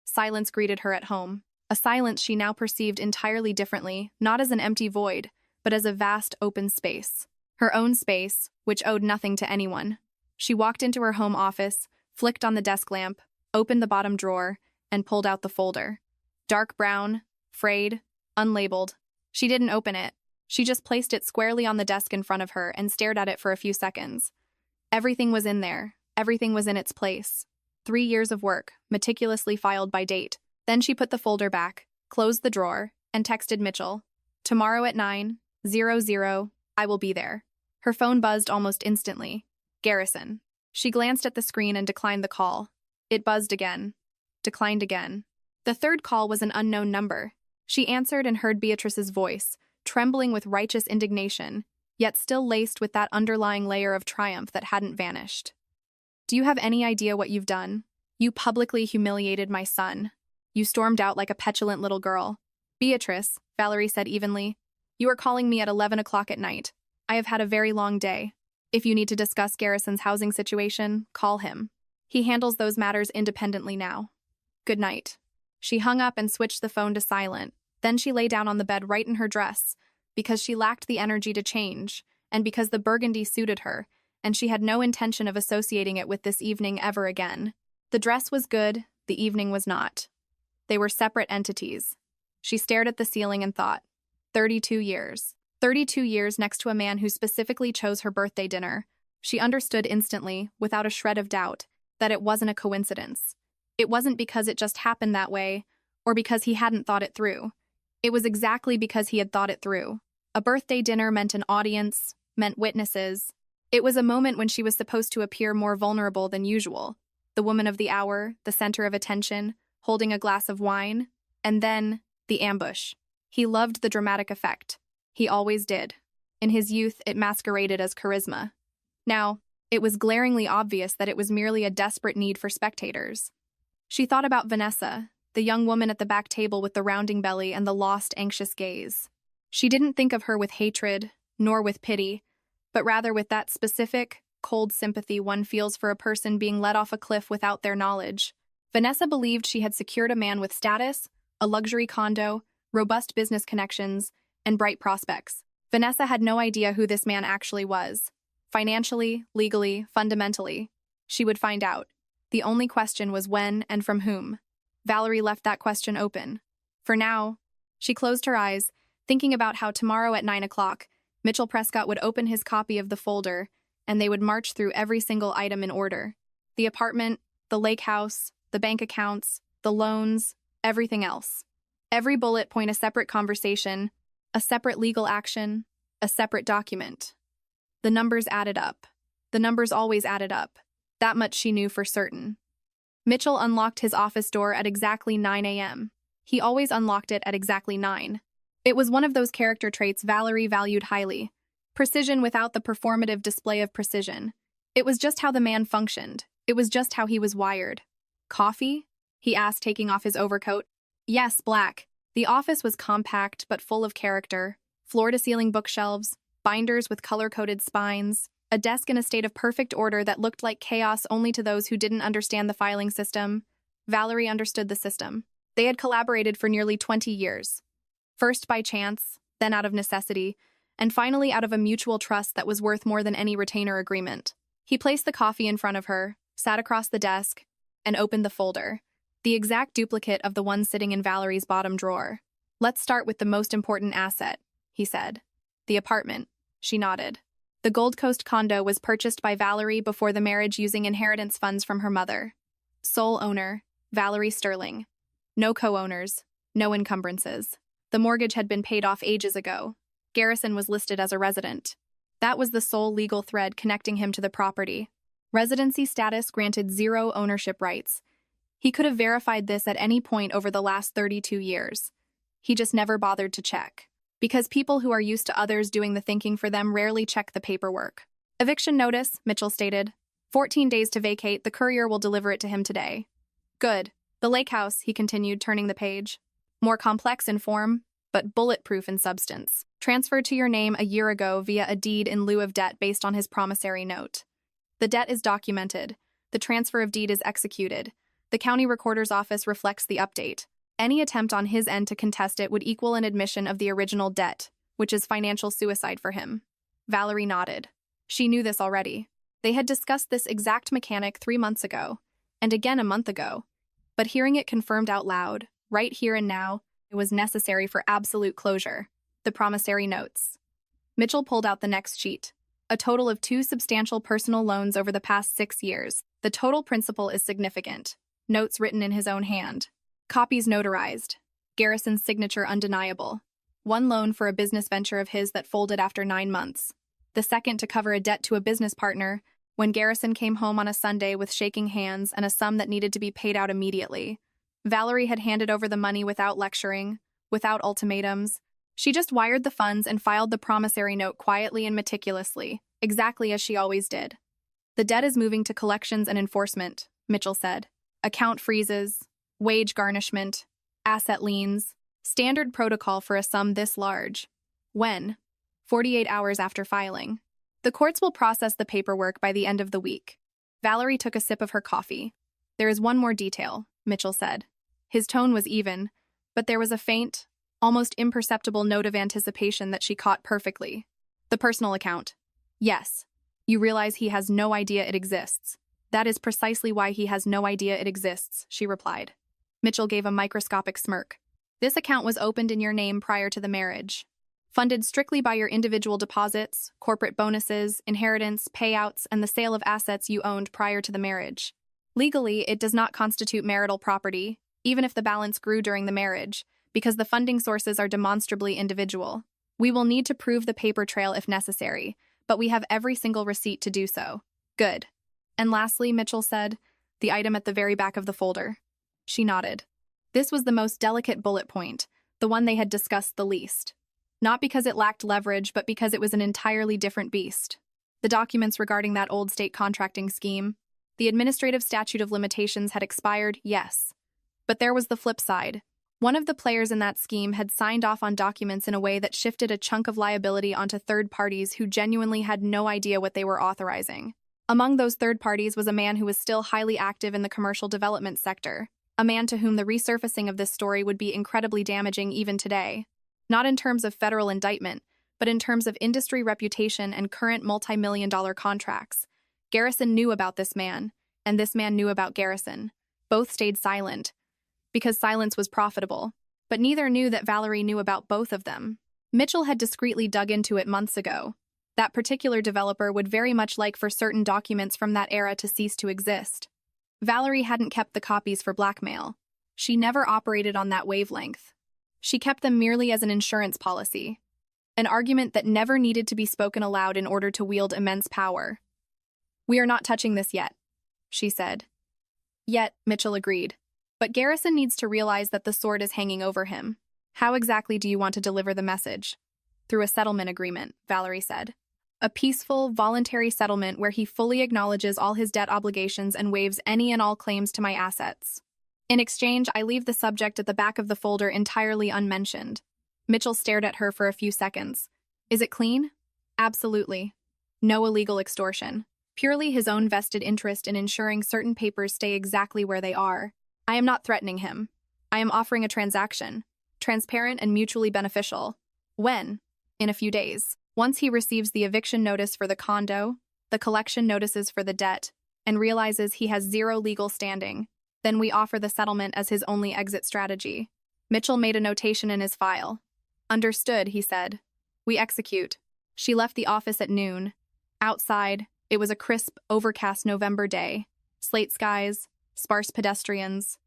Silence greeted her at home, a silence she now perceived entirely differently, not as an empty void, but as a vast open space. Her own space, which owed nothing to anyone. She walked into her home office, flicked on the desk lamp, opened the bottom drawer, and pulled out the folder. Dark brown, frayed, unlabeled. She didn't open it. She just placed it squarely on the desk in front of her and stared at it for a few seconds. Everything was in there. Everything was in its place. 3 years of work, meticulously filed by date. Then she put the folder back, closed the drawer, and texted Mitchell, "Tomorrow at 9:00, I will be there." Her phone buzzed almost instantly. Garrison. She glanced at the screen and declined the call. It buzzed again. Declined again. The third call was an unknown number. She answered and heard Beatrice's voice, trembling with righteous indignation, yet still laced with that underlying layer of triumph that hadn't vanished. "Do you have any idea what you've done? You publicly humiliated my son." You stormed out like a petulant little girl. "Beatrice," Valerie said evenly, "you are calling me at 11 o'clock at night. I have had a very long day. If you need to discuss Garrison's housing situation, call him. He handles those matters independently now. Good night." She hung up and switched the phone to silent. Then she lay down on the bed right in her dress, because she lacked the energy to change, and because the burgundy suited her, and she had no intention of associating it with this evening ever again. The dress was good, the evening was not. They were separate entities. She stared at the ceiling and thought, 32 years. 32 years next to a man who specifically chose her birthday dinner. She understood instantly, without a shred of doubt, that it wasn't a coincidence. It wasn't because it just happened that way, or because he hadn't thought it through. It was exactly because he had thought it through. A birthday dinner meant an audience, meant witnesses. It was a moment when she was supposed to appear more vulnerable than usual. The woman of the hour, the center of attention, holding a glass of wine, and then the ambush. He loved the dramatic effect. He always did. In his youth, it masqueraded as charisma. Now, it was glaringly obvious that it was merely a desperate need for spectators. She thought about Vanessa, the young woman at the back table with the rounding belly and the lost, anxious gaze. She didn't think of her with hatred, nor with pity, but rather with that specific, cold sympathy one feels for a person being let off a cliff without their knowledge. Vanessa believed she had secured a man with status, a luxury condo, robust business connections, and bright prospects. Vanessa had no idea who this man actually was. Financially, legally, fundamentally. She would find out. The only question was when and from whom. Valerie left that question open. For now, she closed her eyes, thinking about how tomorrow at 9 o'clock, Mitchell Prescott would open his copy of the folder, and they would march through every single item in order. The apartment, the lake house, the bank accounts, the loans, everything else. Every bullet point a separate conversation, a separate legal action, a separate document. The numbers added up. The numbers always added up. That much she knew for certain. Mitchell unlocked his office door at exactly 9 a.m. He always unlocked it at exactly 9. It was one of those character traits Valerie valued highly. Precision without the performative display of precision. It was just how the man functioned. It was just how he was wired. "Coffee?" he asked, taking off his overcoat. "Yes, black." The office was compact but full of character. Floor-to-ceiling bookshelves, binders with color-coded spines, a desk in a state of perfect order that looked like chaos only to those who didn't understand the filing system. Valerie understood the system. They had collaborated for nearly 20 years. First by chance, then out of necessity, and finally out of a mutual trust that was worth more than any retainer agreement. He placed the coffee in front of her, sat across the desk, and opened the folder. The exact duplicate of the one sitting in Valerie's bottom drawer. "Let's start with the most important asset," he said. "The apartment." She nodded. The Gold Coast condo was purchased by Valerie before the marriage using inheritance funds from her mother. Sole owner, Valerie Sterling. No co-owners, no encumbrances. The mortgage had been paid off ages ago. Garrison was listed as a resident. That was the sole legal thread connecting him to the property. Residency status granted 0 ownership rights. He could have verified this at any point over the last 32 years. He just never bothered to check. Because people who are used to others doing the thinking for them rarely check the paperwork. "Eviction notice," Mitchell stated. 14 days to vacate, the courier will deliver it to him today. "Good. The lake house," he continued, turning the page. "More complex in form, but bulletproof in substance. Transferred to your name a year ago via a deed in lieu of debt based on his promissory note. The debt is documented. The transfer of deed is executed. The county recorder's office reflects the update. Any attempt on his end to contest it would equal an admission of the original debt, which is financial suicide for him." Valerie nodded. She knew this already. They had discussed this exact mechanic 3 months ago, and again a month ago. But hearing it confirmed out loud, right here and now, it was necessary for absolute closure. The promissory notes. Mitchell pulled out the next sheet. A total of 2 substantial personal loans over the past 6 years. The total principal is significant. Notes written in his own hand. Copies notarized. Garrison's signature undeniable. One loan for a business venture of his that folded after 9 months. The second to cover a debt to a business partner when Garrison came home on a Sunday with shaking hands and a sum that needed to be paid out immediately. Valerie had handed over the money without lecturing, without ultimatums. She just wired the funds and filed the promissory note quietly and meticulously, exactly as she always did. The debt is moving to collections and enforcement, Mitchell said. Account freezes, wage garnishment, asset liens, standard protocol for a sum this large. When? 48 hours after filing. The courts will process the paperwork by the end of the week. Valerie took a sip of her coffee. There is one more detail, Mitchell said. His tone was even, but there was a faint, almost imperceptible note of anticipation that she caught perfectly. The personal account. Yes. You realize he has no idea it exists. That is precisely why he has no idea it exists, she replied. Mitchell gave a microscopic smirk. This account was opened in your name prior to the marriage. Funded strictly by your individual deposits, corporate bonuses, inheritance, payouts, and the sale of assets you owned prior to the marriage. Legally, it does not constitute marital property, even if the balance grew during the marriage, because the funding sources are demonstrably individual. We will need to prove the paper trail if necessary, but we have every single receipt to do so. Good. And lastly, Mitchell said, the item at the very back of the folder. She nodded. This was the most delicate bullet point, the one they had discussed the least. Not because it lacked leverage, but because it was an entirely different beast. The documents regarding that old state contracting scheme. The administrative statute of limitations had expired, yes. But there was the flip side. One of the players in that scheme had signed off on documents in a way that shifted a chunk of liability onto third parties who genuinely had no idea what they were authorizing. Among those third parties was a man who was still highly active in the commercial development sector, a man to whom the resurfacing of this story would be incredibly damaging even today. Not in terms of federal indictment, but in terms of industry reputation and current multi-million-dollar contracts. Garrison knew about this man, and this man knew about Garrison. Both stayed silent, because silence was profitable, but neither knew that Valerie knew about both of them. Mitchell had discreetly dug into it months ago. That particular developer would very much like for certain documents from that era to cease to exist. Valerie hadn't kept the copies for blackmail. She never operated on that wavelength. She kept them merely as an insurance policy, an argument that never needed to be spoken aloud in order to wield immense power. We are not touching this yet, she said. Yet, Mitchell agreed. But Garrison needs to realize that the sword is hanging over him. How exactly do you want to deliver the message? Through a settlement agreement, Valerie said. A peaceful, voluntary settlement where he fully acknowledges all his debt obligations and waives any and all claims to my assets. In exchange, I leave the subject at the back of the folder entirely unmentioned. Mitchell stared at her for a few seconds. Is it clean? Absolutely. No illegal extortion. Purely his own vested interest in ensuring certain papers stay exactly where they are. I am not threatening him. I am offering a transaction. Transparent and mutually beneficial. When? In a few days. Once he receives the eviction notice for the condo, the collection notices for the debt, and realizes he has zero legal standing, then we offer the settlement as his only exit strategy. Mitchell made a notation in his file. Understood, he said. We execute. She left the office at noon. Outside, it was a crisp, overcast November day. Slate skies, sparse pedestrians.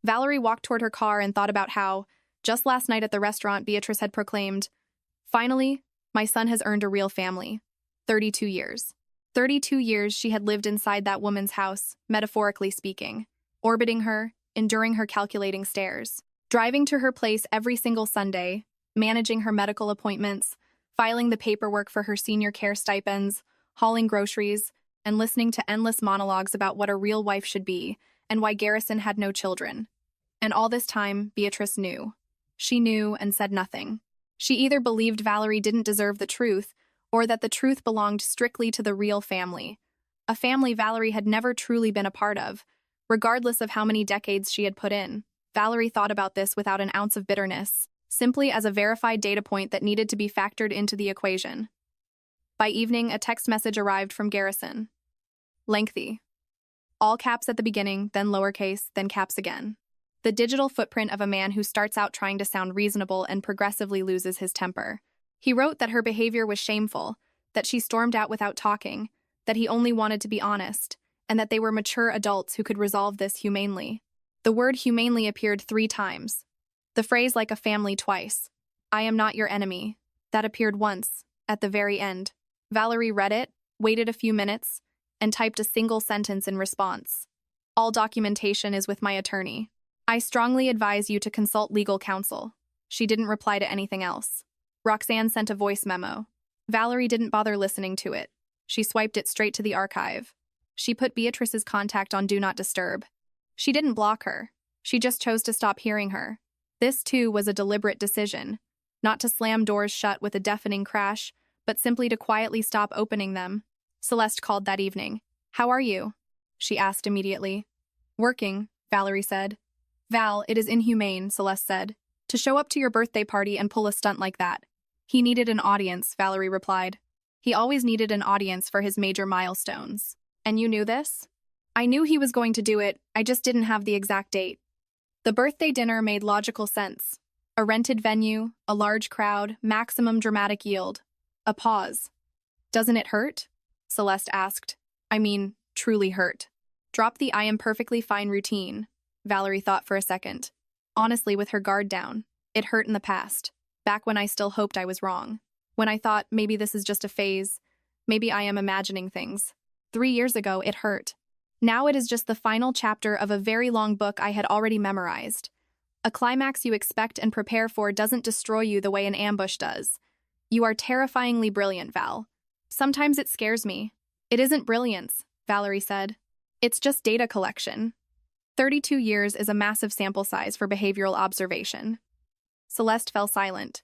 Valerie walked toward her car and thought about how, just last night at the restaurant, Beatrice had proclaimed, "Finally, my son has earned a real family." 32 years. 32 years she had lived inside that woman's house, metaphorically speaking, orbiting her, enduring her calculating stares, driving to her place every single Sunday, managing her medical appointments, filing the paperwork for her senior care stipends, hauling groceries, and listening to endless monologues about what a real wife should be and why Garrison had no children. And all this time, Beatrice knew. She knew and said nothing. She either believed Valerie didn't deserve the truth, or that the truth belonged strictly to the real family, a family Valerie had never truly been a part of, regardless of how many decades she had put in. Valerie thought about this without an ounce of bitterness, simply as a verified data point that needed to be factored into the equation. By evening, a text message arrived from Garrison. Lengthy. All caps at the beginning, then lowercase, then caps again. The digital footprint of a man who starts out trying to sound reasonable and progressively loses his temper. He wrote that her behavior was shameful, that she stormed out without talking, that he only wanted to be honest, and that they were mature adults who could resolve this humanely. The word humanely appeared 3 times. The phrase like a family twice. I am not your enemy. That appeared once, at the very end. Valerie read it, waited a few minutes, and typed a single sentence in response. All documentation is with my attorney. I strongly advise you to consult legal counsel. She didn't reply to anything else. Roxanne sent a voice memo. Valerie didn't bother listening to it. She swiped it straight to the archive. She put Beatrice's contact on Do Not Disturb. She didn't block her. She just chose to stop hearing her. This, too, was a deliberate decision. Not to slam doors shut with a deafening crash, but simply to quietly stop opening them. Celeste called that evening. How are you? She asked immediately. Working, Valerie said. Val, it is inhumane, Celeste said. To show up to your birthday party and pull a stunt like that. He needed an audience, Valerie replied. He always needed an audience for his major milestones. And you knew this? I knew he was going to do it, I just didn't have the exact date. The birthday dinner made logical sense. A rented venue, a large crowd, maximum dramatic yield. A pause. Doesn't it hurt? Celeste asked. I mean, truly hurt. Drop the I am perfectly fine routine. Valerie thought for a second. Honestly, with her guard down, it hurt in the past. Back when I still hoped I was wrong. When I thought maybe this is just a phase. Maybe I am imagining things. 3 years ago, it hurt. Now it is just the final chapter of a very long book I had already memorized. A climax you expect and prepare for doesn't destroy you the way an ambush does. You are terrifyingly brilliant, Val. Sometimes it scares me. It isn't brilliance, Valerie said. It's just data collection. 32 years is a massive sample size for behavioral observation. Celeste fell silent.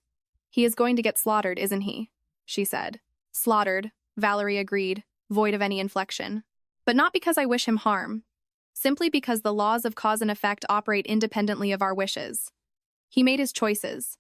He is going to get slaughtered, isn't he? She said. Slaughtered, Valerie agreed, void of any inflection. But not because I wish him harm. Simply because the laws of cause and effect operate independently of our wishes. He made his choices.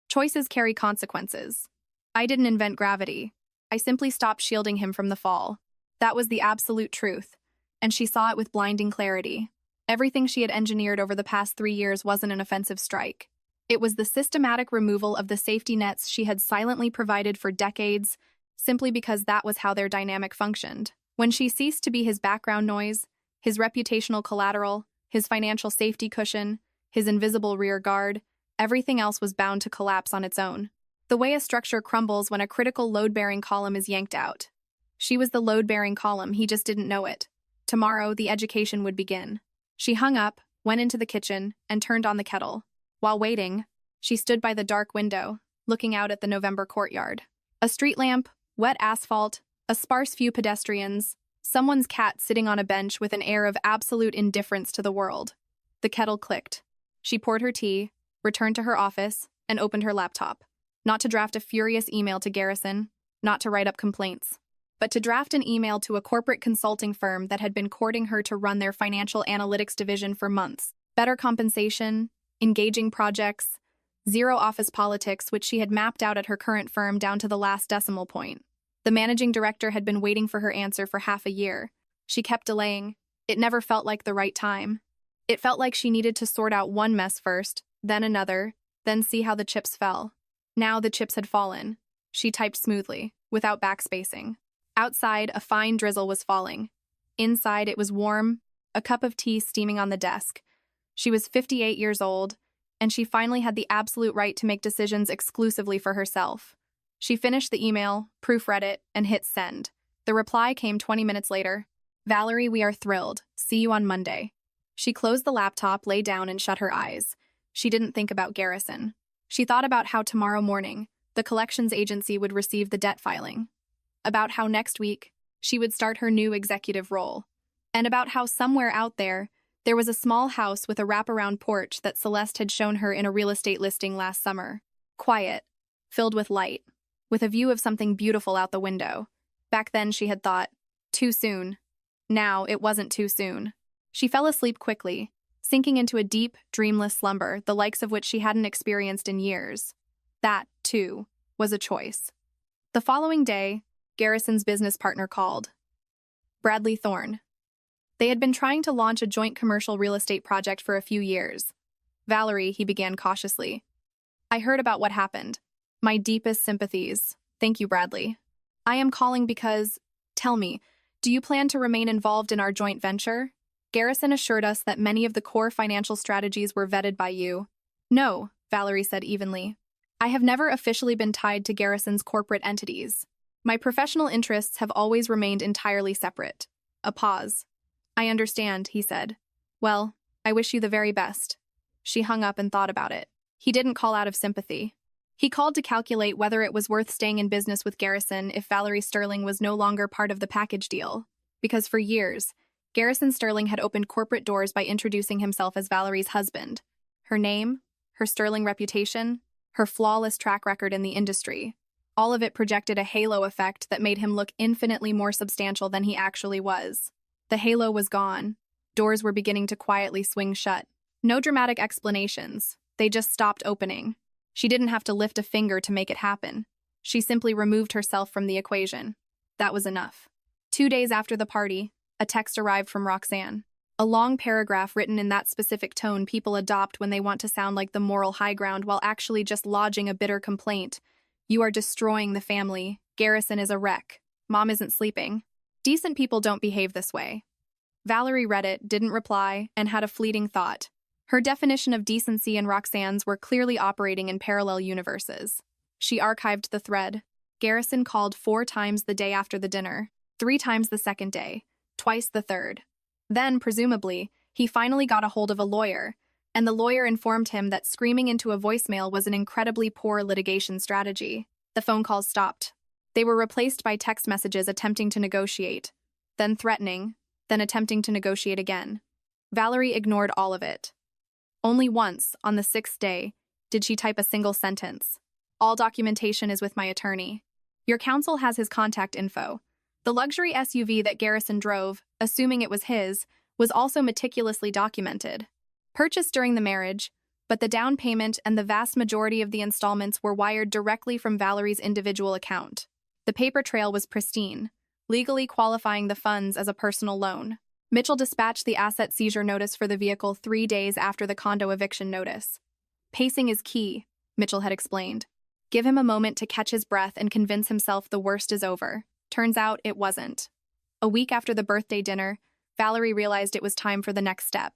Choices carry consequences. I didn't invent gravity. I simply stopped shielding him from the fall. That was the absolute truth, and she saw it with blinding clarity. Everything she had engineered over the past 3 years wasn't an offensive strike. It was the systematic removal of the safety nets she had silently provided for decades, simply because that was how their dynamic functioned. When she ceased to be his background noise, his reputational collateral, his financial safety cushion, his invisible rear guard, everything else was bound to collapse on its own. The way a structure crumbles when a critical load-bearing column is yanked out. She was the load-bearing column, he just didn't know it. Tomorrow, the education would begin. She hung up, went into the kitchen, and turned on the kettle. While waiting, she stood by the dark window, looking out at the November courtyard. A street lamp, wet asphalt, a sparse few pedestrians, someone's cat sitting on a bench with an air of absolute indifference to the world. The kettle clicked. She poured her tea, returned to her office, and opened her laptop. Not to draft a furious email to Garrison, not to write up complaints, but to draft an email to a corporate consulting firm that had been courting her to run their financial analytics division for months. Better compensation, engaging projects, zero office politics, which she had mapped out at her current firm down to the last decimal point. The managing director had been waiting for her answer for half a year. She kept delaying. It never felt like the right time. It felt like she needed to sort out one mess first, then another, then see how the chips fell. Now the chips had fallen. She typed smoothly, without backspacing. Outside, a fine drizzle was falling. Inside, it was warm, a cup of tea steaming on the desk. She was 58 years old, and she finally had the absolute right to make decisions exclusively for herself. She finished the email, proofread it, and hit send. The reply came 20 minutes later. Valerie, we are thrilled. See you on Monday. She closed the laptop, lay down, and shut her eyes. She didn't think about Garrison. She thought about how tomorrow morning, the collections agency would receive the debt filing. About how next week, she would start her new executive role. And about how somewhere out there was a small house with a wraparound porch that Celeste had shown her in a real estate listing last summer. Quiet, filled with light, with a view of something beautiful out the window. Back then she had thought, too soon. Now it wasn't too soon. She fell asleep quickly, sinking into a deep, dreamless slumber, the likes of which she hadn't experienced in years. That, too, was a choice. The following day, Garrison's business partner called. Bradley Thorne. They had been trying to launch a joint commercial real estate project for a few years. Valerie, he began cautiously. I heard about what happened. My deepest sympathies. Thank you, Bradley. I am calling because, tell me, Do you plan to remain involved in our joint venture? Garrison assured us that many of the core financial strategies were vetted by you. No, Valerie said evenly. I have never officially been tied to Garrison's corporate entities. My professional interests have always remained entirely separate. A pause. I understand, he said. Well, I wish you the very best. She hung up and thought about it. He didn't call out of sympathy. He called to calculate whether it was worth staying in business with Garrison if Valerie Sterling was no longer part of the package deal. Because for years, Garrison Sterling had opened corporate doors by introducing himself as Valerie's husband. Her name, her sterling reputation, her flawless track record in the industry. All of it projected a halo effect that made him look infinitely more substantial than he actually was. The halo was gone. Doors were beginning to quietly swing shut. No dramatic explanations. They just stopped opening. She didn't have to lift a finger to make it happen. She simply removed herself from the equation. That was enough. 2 days after the party, a text arrived from Roxanne. A long paragraph written in that specific tone people adopt when they want to sound like the moral high ground while actually just lodging a bitter complaint. You are destroying the family. Garrison is a wreck. Mom isn't sleeping. Decent people don't behave this way. Valerie read it, didn't reply, and had a fleeting thought. Her definition of decency and Roxanne's were clearly operating in parallel universes. She archived the thread. Garrison called 4 times the day after the dinner, 3 times the second day, twice the third. Then, presumably, he finally got a hold of a lawyer, and the lawyer informed him that screaming into a voicemail was an incredibly poor litigation strategy. The phone calls stopped. They were replaced by text messages attempting to negotiate, then threatening, then attempting to negotiate again. Valerie ignored all of it. Only once, on the 6th day, did she type a single sentence. All documentation is with my attorney. Your counsel has his contact info. The luxury SUV that Garrison drove, assuming it was his, was also meticulously documented. Purchased during the marriage, but the down payment and the vast majority of the installments were wired directly from Valerie's individual account. The paper trail was pristine, legally qualifying the funds as a personal loan. Mitchell dispatched the asset seizure notice for the vehicle 3 days after the condo eviction notice. Pacing is key, Mitchell had explained. Give him a moment to catch his breath and convince himself the worst is over. Turns out it wasn't. A week after the birthday dinner, Valerie realized it was time for the next step.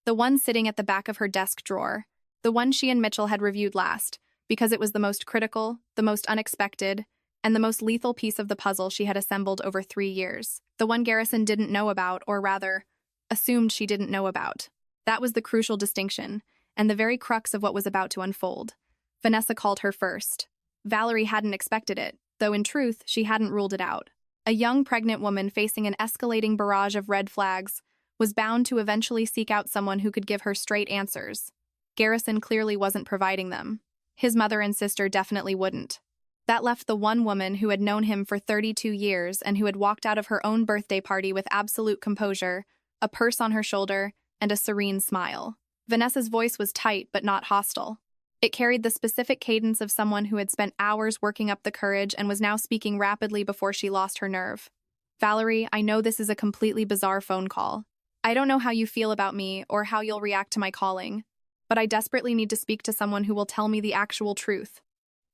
The one sitting at the back of her desk drawer. The one she and Mitchell had reviewed last, because it was the most critical, the most unexpected, and the most lethal piece of the puzzle she had assembled over 3 years. The one Garrison didn't know about, or rather, assumed she didn't know about. That was the crucial distinction, and the very crux of what was about to unfold. Vanessa called her first. Valerie hadn't expected it, though in truth, she hadn't ruled it out. A young pregnant woman facing an escalating barrage of red flags was bound to eventually seek out someone who could give her straight answers. Garrison clearly wasn't providing them. His mother and sister definitely wouldn't. That left the one woman who had known him for 32 years and who had walked out of her own birthday party with absolute composure, a purse on her shoulder, and a serene smile. Vanessa's voice was tight but not hostile. It carried the specific cadence of someone who had spent hours working up the courage and was now speaking rapidly before she lost her nerve. Valerie, I know this is a completely bizarre phone call. I don't know how you feel about me or how you'll react to my calling, but I desperately need to speak to someone who will tell me the actual truth.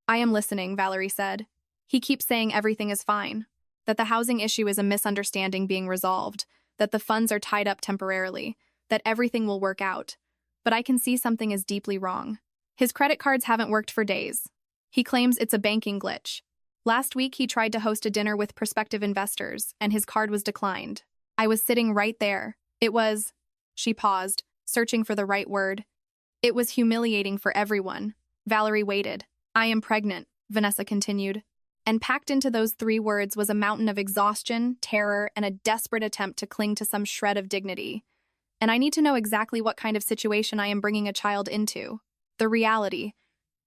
I am listening, Valerie said. He keeps saying everything is fine, that the housing issue is a misunderstanding being resolved, that the funds are tied up temporarily, that everything will work out. But I can see something is deeply wrong. His credit cards haven't worked for days. He claims it's a banking glitch. Last week, he tried to host a dinner with prospective investors, and his card was declined. I was sitting right there. It was... She paused, searching for the right word. It was humiliating for everyone. Valerie waited. I am pregnant, Vanessa continued. And packed into those 3 words was a mountain of exhaustion, terror, and a desperate attempt to cling to some shred of dignity. And I need to know exactly what kind of situation I am bringing a child into. The reality,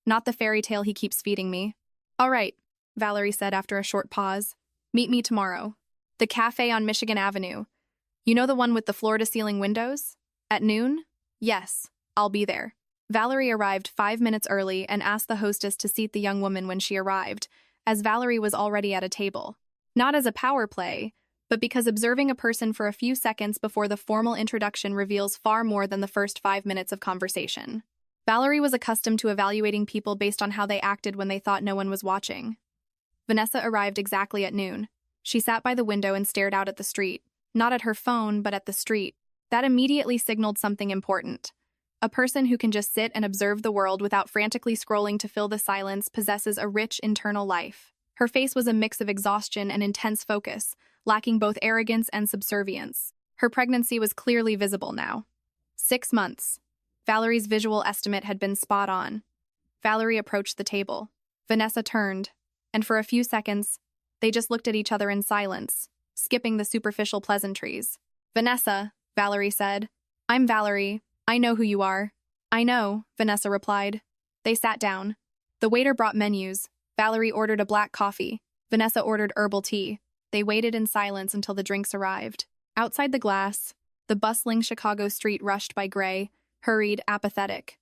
not the fairy tale he keeps feeding me. All right, Valerie said after a short pause. Meet me tomorrow. The cafe on Michigan Avenue. You know the one with the floor-to-ceiling windows? At noon? Yes, I'll be there. Valerie arrived 5 minutes early and asked the hostess to seat the young woman when she arrived, as Valerie was already at a table. Not as a power play, but because observing a person for a few seconds before the formal introduction reveals far more than the first 5 minutes of conversation. Valerie was accustomed to evaluating people based on how they acted when they thought no one was watching. Vanessa arrived exactly at noon. She sat by the window and stared out at the street. Not at her phone, but at the street. That immediately signaled something important. A person who can just sit and observe the world without frantically scrolling to fill the silence possesses a rich internal life. Her face was a mix of exhaustion and intense focus, lacking both arrogance and subservience. Her pregnancy was clearly visible now. 6 months. Valerie's visual estimate had been spot on. Valerie approached the table. Vanessa turned, and for a few seconds, they just looked at each other in silence, skipping the superficial pleasantries. "Vanessa," Valerie said. "I'm Valerie. I know who you are." "I know," Vanessa replied. They sat down. The waiter brought menus. Valerie ordered a black coffee. Vanessa ordered herbal tea. They waited in silence until the drinks arrived. Outside the glass, the bustling Chicago street rushed by Gray, hurried, apathetic.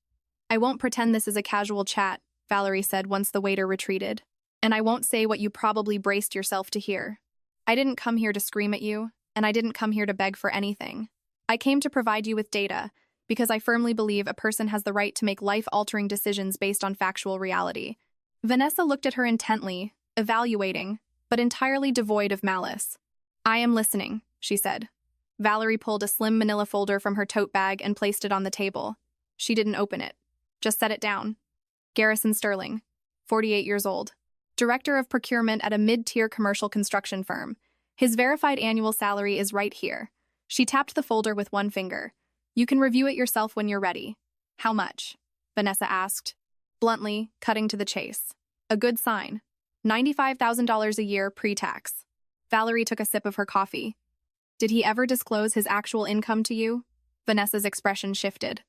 "I won't pretend this is a casual chat," Valerie said once the waiter retreated. "And I won't say what you probably braced yourself to hear. I didn't come here to scream at you, and I didn't come here to beg for anything. I came to provide you with data, because I firmly believe a person has the right to make life-altering decisions based on factual reality." Vanessa looked at her intently, evaluating, but entirely devoid of malice. "I am listening," she said. Valerie pulled a slim manila folder from her tote bag and placed it on the table. She didn't open it. Just set it down. Garrison Sterling, 48 years old. Director of Procurement at a mid-tier commercial construction firm. His verified annual salary is right here. She tapped the folder with one finger. "You can review it yourself when you're ready." "How much?" Vanessa asked, bluntly, cutting to the chase. "A good sign. $95,000 a year pre-tax." Valerie took a sip of her coffee. "Did he ever disclose his actual income to you?" Vanessa's expression shifted.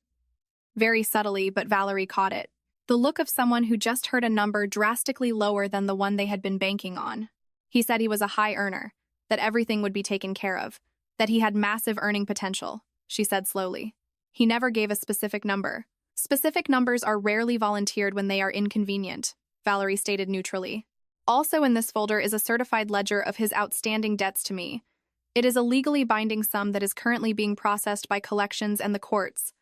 Very subtly, but Valerie caught it. The look of someone who just heard a number drastically lower than the one they had been banking on. "He said he was a high earner, that everything would be taken care of, that he had massive earning potential," she said slowly. "He never gave a specific number. Specific numbers are rarely volunteered when they are inconvenient," Valerie stated neutrally. "Also in this folder is a certified ledger of his outstanding debts to me. It is a legally binding sum that is currently being processed by collections and the courts.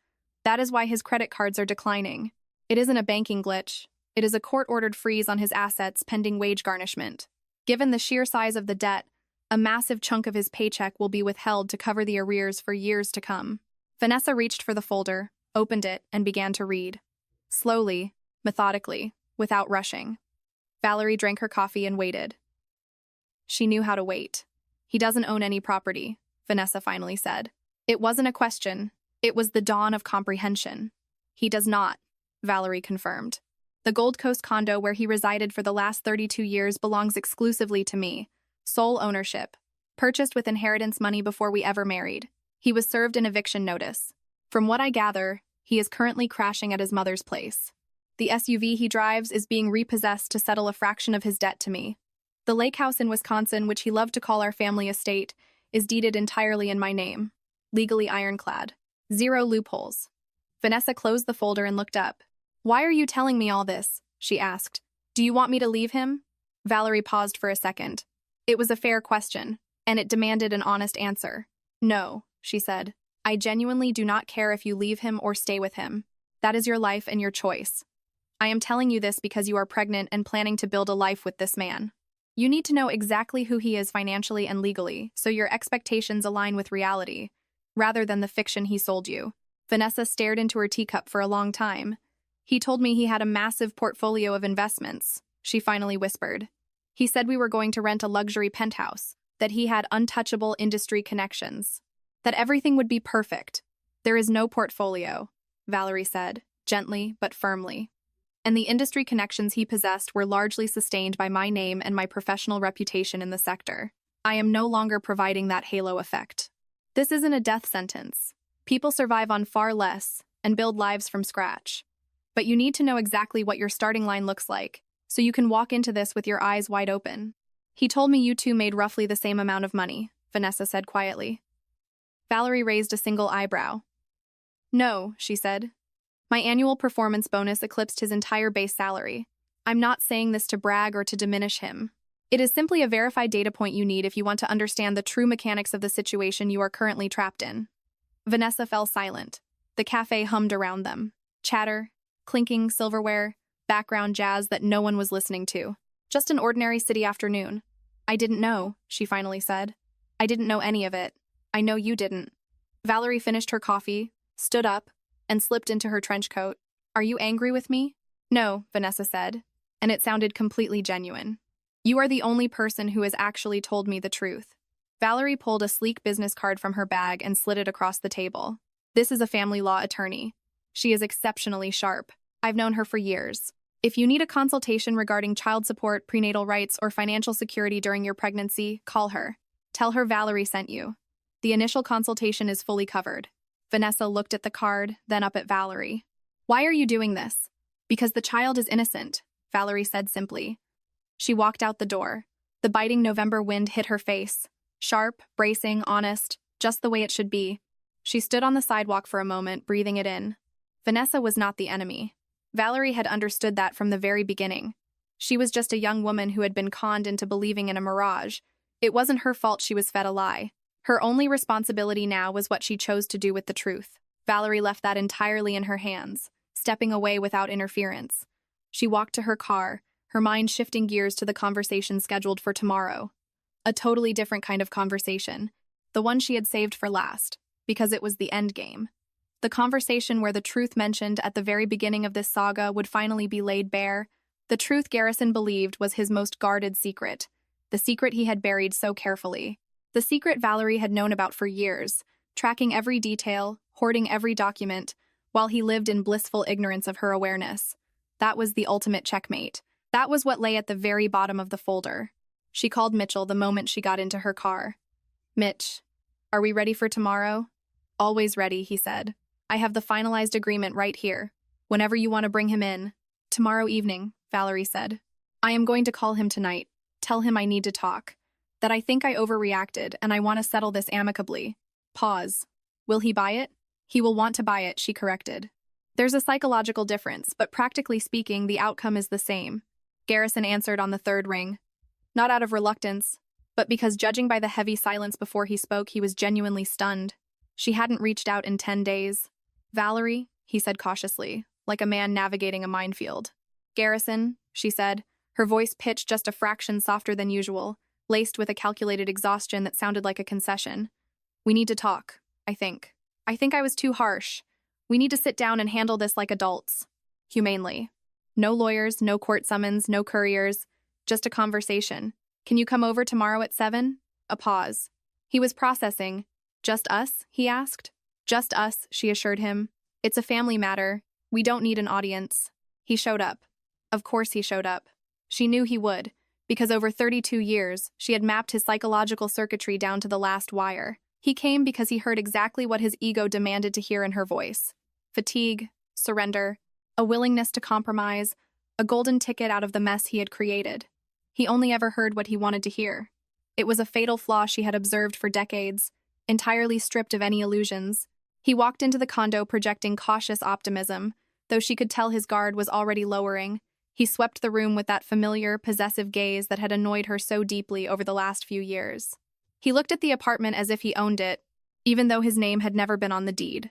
That is why his credit cards are declining. It isn't a banking glitch. It is a court-ordered freeze on his assets pending wage garnishment. Given the sheer size of the debt, a massive chunk of his paycheck will be withheld to cover the arrears for years to come." Vanessa reached for the folder, opened it, and began to read. Slowly, methodically, without rushing. Valerie drank her coffee and waited. She knew how to wait. "He doesn't own any property," Vanessa finally said. It wasn't a question. It was the dawn of comprehension. "He does not," Valerie confirmed. "The Gold Coast condo where he resided for the last 32 years belongs exclusively to me. Sole ownership. Purchased with inheritance money before we ever married. He was served an eviction notice. From what I gather, he is currently crashing at his mother's place. The SUV he drives is being repossessed to settle a fraction of his debt to me. The lake house in Wisconsin, which he loved to call our family estate, is deeded entirely in my name. Legally ironclad. Zero loopholes." Vanessa closed the folder and looked up. "Why are you telling me all this?" she asked. "Do you want me to leave him?" Valerie paused for a second. It was a fair question, and it demanded an honest answer. "No," she said. "I genuinely do not care if you leave him or stay with him. That is your life and your choice. I am telling you this because you are pregnant and planning to build a life with this man. You need to know exactly who he is financially and legally, so your expectations align with reality, rather than the fiction he sold you." Vanessa stared into her teacup for a long time. "He told me he had a massive portfolio of investments," she finally whispered. "He said we were going to rent a luxury penthouse, that he had untouchable industry connections, that everything would be perfect." "There is no portfolio," Valerie said, gently but firmly. "And the industry connections he possessed were largely sustained by my name and my professional reputation in the sector. I am no longer providing that halo effect. This isn't a death sentence. People survive on far less and build lives from scratch. But you need to know exactly what your starting line looks like, so you can walk into this with your eyes wide open. He told me you two made roughly the same amount of money," Vanessa said quietly. Valerie raised a single eyebrow. "No," she said. "My annual performance bonus eclipsed his entire base salary. I'm not saying this to brag or to diminish him. It is simply a verified data point you need if you want to understand the true mechanics of the situation you are currently trapped in." Vanessa fell silent. The cafe hummed around them. Chatter, clinking silverware, background jazz that no one was listening to. Just an ordinary city afternoon. I didn't know, she finally said. I didn't know any of it. I know you didn't. Valerie finished her coffee, stood up, and slipped into her trench coat. Are you angry with me? No, Vanessa said, and it sounded completely genuine. You are the only person who has actually told me the truth. Valerie pulled a sleek business card from her bag and slid it across the table. This is a family law attorney. She is exceptionally sharp. I've known her for years. If you need a consultation regarding child support, prenatal rights, or financial security during your pregnancy, call her. Tell her Valerie sent you. The initial consultation is fully covered. Vanessa looked at the card, then up at Valerie. Why are you doing this? Because the child is innocent, Valerie said simply. She walked out the door. The biting November wind hit her face. Sharp, bracing, honest, just the way it should be. She stood on the sidewalk for a moment, breathing it in. Vanessa was not the enemy. Valerie had understood that from the very beginning. She was just a young woman who had been conned into believing in a mirage. It wasn't her fault she was fed a lie. Her only responsibility now was what she chose to do with the truth. Valerie left that entirely in her hands, stepping away without interference. She walked to her car, her mind shifting gears to the conversation scheduled for tomorrow. A totally different kind of conversation, the one she had saved for last, because it was the end game. The conversation where the truth mentioned at the very beginning of this saga would finally be laid bare, the truth Garrison believed was his most guarded secret, the secret he had buried so carefully. The secret Valerie had known about for years, tracking every detail, hoarding every document, while he lived in blissful ignorance of her awareness. That was the ultimate checkmate. That was what lay at the very bottom of the folder. She called Mitchell the moment she got into her car. Mitch, are we ready for tomorrow? Always ready, he said. I have the finalized agreement right here. Whenever you want to bring him in. Tomorrow evening, Valerie said. I am going to call him tonight. Tell him I need to talk. That I think I overreacted and I want to settle this amicably. Pause. Will he buy it? He will want to buy it, she corrected. There's a psychological difference, but practically speaking, the outcome is the same. Garrison answered on the third ring. Not out of reluctance, but because judging by the heavy silence before he spoke, he was genuinely stunned. She hadn't reached out in 10 days. Valerie, he said cautiously, like a man navigating a minefield. Garrison, she said, her voice pitched just a fraction softer than usual, laced with a calculated exhaustion that sounded like a concession. We need to talk, I think. I think I was too harsh. We need to sit down and handle this like adults. Humanely. No lawyers, no court summons, no couriers. Just a conversation. Can you come over tomorrow at 7? A pause. He was processing. Just us? He asked. Just us, she assured him. It's a family matter. We don't need an audience. He showed up. Of course he showed up. She knew he would, because over 32 years, she had mapped his psychological circuitry down to the last wire. He came because he heard exactly what his ego demanded to hear in her voice. Fatigue, surrender, a willingness to compromise, a golden ticket out of the mess he had created. He only ever heard what he wanted to hear. It was a fatal flaw she had observed for decades, entirely stripped of any illusions. He walked into the condo projecting cautious optimism, though she could tell his guard was already lowering. He swept the room with that familiar, possessive gaze that had annoyed her so deeply over the last few years. He looked at the apartment as if he owned it, even though his name had never been on the deed.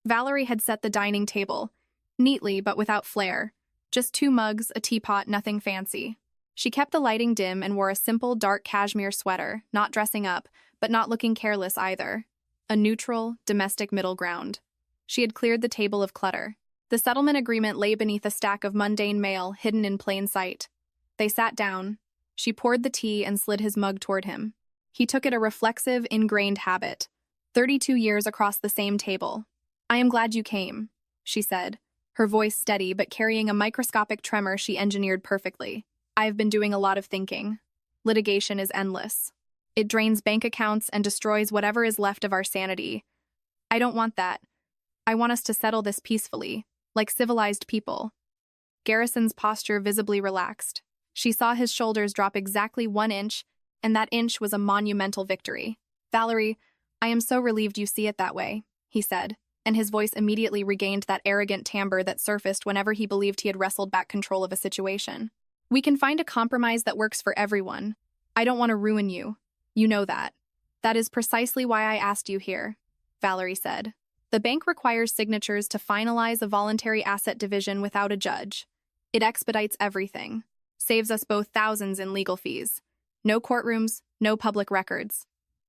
Valerie had set the dining table, neatly but without flair. Just 2 mugs, a teapot, nothing fancy. She kept the lighting dim and wore a simple, dark cashmere sweater, not dressing up, but not looking careless either. A neutral, domestic middle ground. She had cleared the table of clutter. The settlement agreement lay beneath a stack of mundane mail hidden in plain sight. They sat down. She poured the tea and slid his mug toward him. He took it, a reflexive, ingrained habit. 32 years across the same table. I am glad you came, she said, her voice steady but carrying a microscopic tremor she engineered perfectly. I have been doing a lot of thinking. Litigation is endless. It drains bank accounts and destroys whatever is left of our sanity. I don't want that. I want us to settle this peacefully, like civilized people. Garrison's posture visibly relaxed. She saw his shoulders drop exactly 1 inch, and that inch was a monumental victory. Valerie, I am so relieved you see it that way, he said, and his voice immediately regained that arrogant timbre that surfaced whenever he believed he had wrestled back control of a situation. We can find a compromise that works for everyone. I don't want to ruin you. You know that. That is precisely why I asked you here, Valerie said. The bank requires signatures to finalize a voluntary asset division without a judge. It expedites everything. Saves us both thousands in legal fees. No courtrooms, no public records.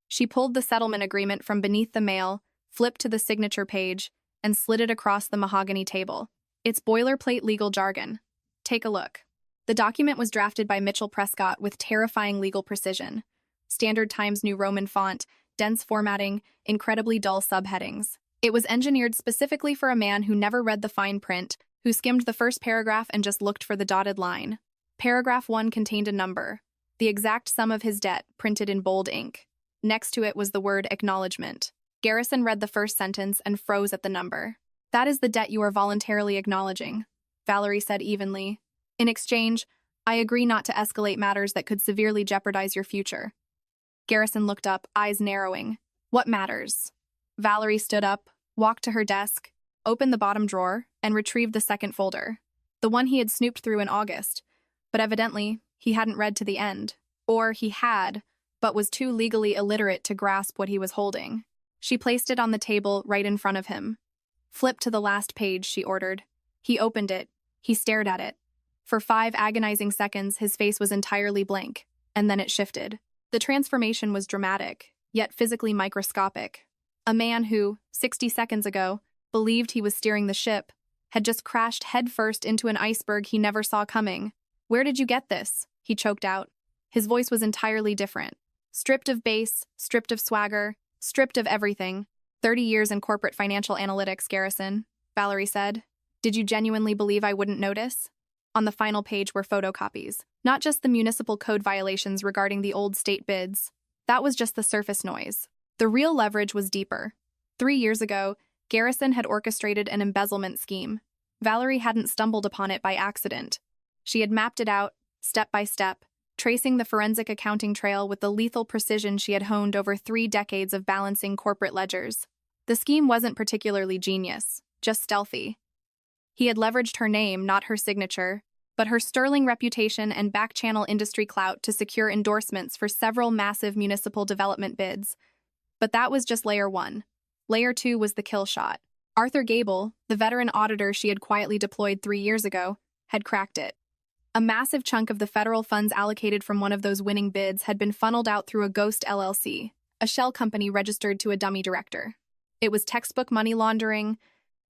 She pulled the settlement agreement from beneath the mail, flipped to the signature page, and slid it across the mahogany table. It's boilerplate legal jargon. Take a look. The document was drafted by Mitchell Prescott with terrifying legal precision. Standard Times New Roman font, dense formatting, incredibly dull subheadings. It was engineered specifically for a man who never read the fine print, who skimmed the first paragraph and just looked for the dotted line. Paragraph 1 contained a number, the exact sum of his debt, printed in bold ink. Next to it was the word acknowledgement. Garrison read the first sentence and froze at the number. That is the debt you are voluntarily acknowledging, Valerie said evenly. In exchange, I agree not to escalate matters that could severely jeopardize your future. Garrison looked up, eyes narrowing. What matters? Valerie stood up, walked to her desk, opened the bottom drawer, and retrieved the second folder. The one he had snooped through in August. But evidently, he hadn't read to the end. Or he had, but was too legally illiterate to grasp what he was holding. She placed it on the table right in front of him. Flip to the last page, she ordered. He opened it. He stared at it. For 5 agonizing seconds, his face was entirely blank, and then it shifted. The transformation was dramatic, yet physically microscopic. A man who, 60 seconds ago, believed he was steering the ship, had just crashed headfirst into an iceberg he never saw coming. Where did you get this? He choked out. His voice was entirely different. Stripped of bass, stripped of swagger, stripped of everything. 30 years in corporate financial analytics, Garrison, Valerie said. Did you genuinely believe I wouldn't notice? On the final page were photocopies, not just the municipal code violations regarding the old state bids. That was just the surface noise. The real leverage was deeper. 3 years ago, Garrison had orchestrated an embezzlement scheme. Valerie hadn't stumbled upon it by accident. She had mapped it out, step by step, tracing the forensic accounting trail with the lethal precision she had honed over 3 decades of balancing corporate ledgers. The scheme wasn't particularly genius, just stealthy. He had leveraged her name, not her signature, but her sterling reputation and back-channel industry clout to secure endorsements for several massive municipal development bids. But that was just layer 1. Layer 2 was the kill shot. Arthur Gable, the veteran auditor she had quietly deployed 3 years ago, had cracked it. A massive chunk of the federal funds allocated from one of those winning bids had been funneled out through a ghost LLC, a shell company registered to a dummy director. It was textbook money laundering,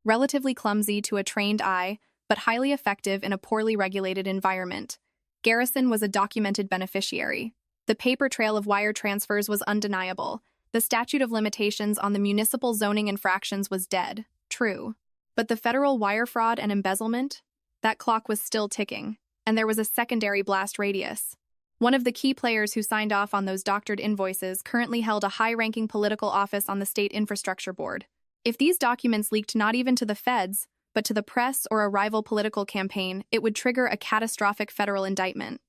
relatively clumsy to a trained eye, but highly effective in a poorly regulated environment. Garrison was a documented beneficiary. The paper trail of wire transfers was undeniable. The statute of limitations on the municipal zoning infractions was dead, true. But the federal wire fraud and embezzlement? That clock was still ticking, and there was a secondary blast radius. One of the key players who signed off on those doctored invoices currently held a high-ranking political office on the state infrastructure board. If these documents leaked not even to the feds, but to the press or a rival political campaign, it would trigger a catastrophic federal indictment.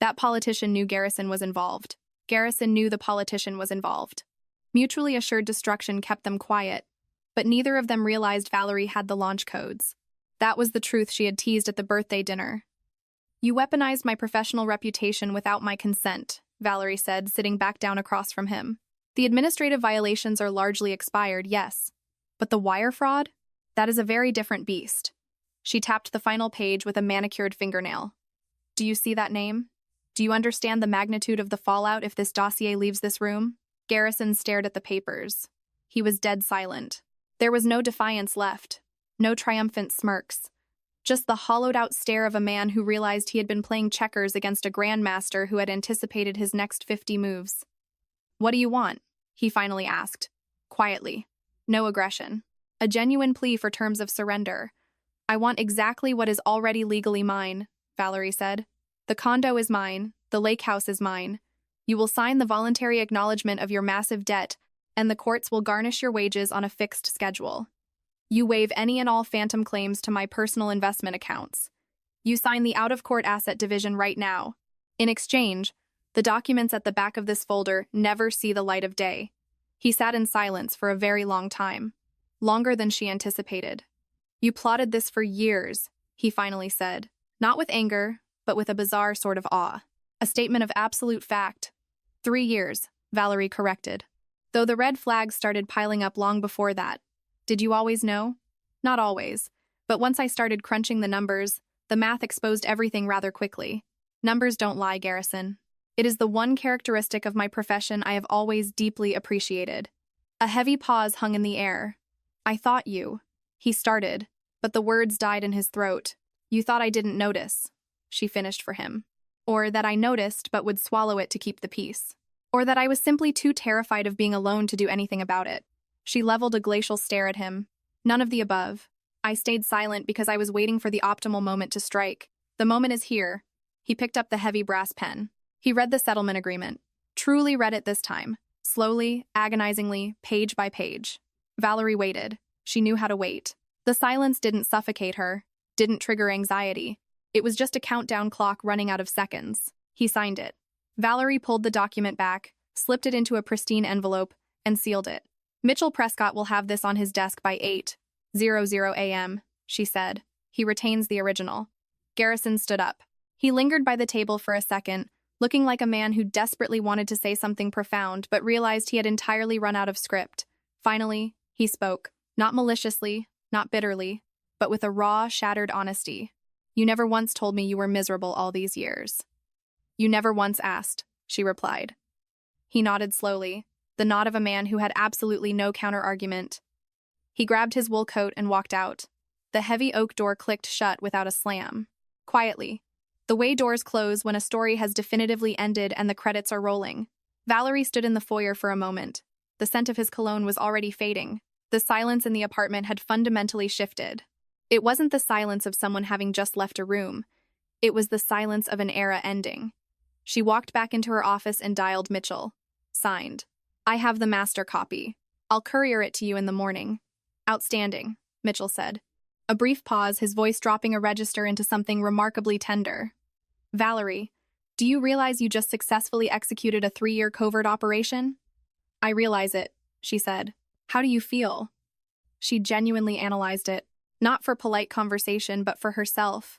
That politician knew Garrison was involved. Garrison knew the politician was involved. Mutually assured destruction kept them quiet, but neither of them realized Valerie had the launch codes. That was the truth she had teased at the birthday dinner. You weaponized my professional reputation without my consent, Valerie said, sitting back down across from him. The administrative violations are largely expired, yes. But the wire fraud? That is a very different beast. She tapped the final page with a manicured fingernail. Do you see that name? Do you understand the magnitude of the fallout if this dossier leaves this room? Garrison stared at the papers. He was dead silent. There was no defiance left, no triumphant smirks. Just the hollowed-out stare of a man who realized he had been playing checkers against a grandmaster who had anticipated his next 50 moves. What do you want? He finally asked, quietly. No aggression. A genuine plea for terms of surrender. I want exactly what is already legally mine, Valerie said. The condo is mine, the lake house is mine. You will sign the voluntary acknowledgement of your massive debt, and the courts will garnish your wages on a fixed schedule. You waive any and all phantom claims to my personal investment accounts. You sign the out-of-court asset division right now. In exchange, the documents at the back of this folder never see the light of day. He sat in silence for a very long time, longer than she anticipated. You plotted this for years, he finally said, not with anger, but with a bizarre sort of awe. A statement of absolute fact. 3 years, Valerie corrected. Though the red flags started piling up long before that. Did you always know? Not always. But once I started crunching the numbers, the math exposed everything rather quickly. Numbers don't lie, Garrison. It is the one characteristic of my profession I have always deeply appreciated. A heavy pause hung in the air. I thought you. He started, but the words died in his throat. You thought I didn't notice, she finished for him. Or that I noticed but would swallow it to keep the peace. Or that I was simply too terrified of being alone to do anything about it. She leveled a glacial stare at him. None of the above. I stayed silent because I was waiting for the optimal moment to strike. The moment is here. He picked up the heavy brass pen. He read the settlement agreement. Truly read it this time. Slowly, agonizingly, page by page. Valerie waited. She knew how to wait. The silence didn't suffocate her, didn't trigger anxiety. It was just a countdown clock running out of seconds. He signed it. Valerie pulled the document back, slipped it into a pristine envelope, and sealed it. Mitchell Prescott will have this on his desk by 8:00 a.m., she said. He retains the original. Garrison stood up. He lingered by the table for a second, looking like a man who desperately wanted to say something profound but realized he had entirely run out of script. Finally, he spoke, not maliciously, not bitterly, but with a raw, shattered honesty. You never once told me you were miserable all these years. You never once asked, she replied. He nodded slowly, the nod of a man who had absolutely no counter-argument. He grabbed his wool coat and walked out. The heavy oak door clicked shut without a slam. Quietly. The way doors close when a story has definitively ended and the credits are rolling. Valerie stood in the foyer for a moment. The scent of his cologne was already fading. The silence in the apartment had fundamentally shifted. It wasn't the silence of someone having just left a room. It was the silence of an era ending. She walked back into her office and dialed Mitchell. Signed. I have the master copy. I'll courier it to you in the morning. Outstanding, Mitchell said. A brief pause, his voice dropping a register into something remarkably tender. Valerie, do you realize you just successfully executed a 3-year covert operation? I realize it, she said. How do you feel? She genuinely analyzed it, not for polite conversation, but for herself.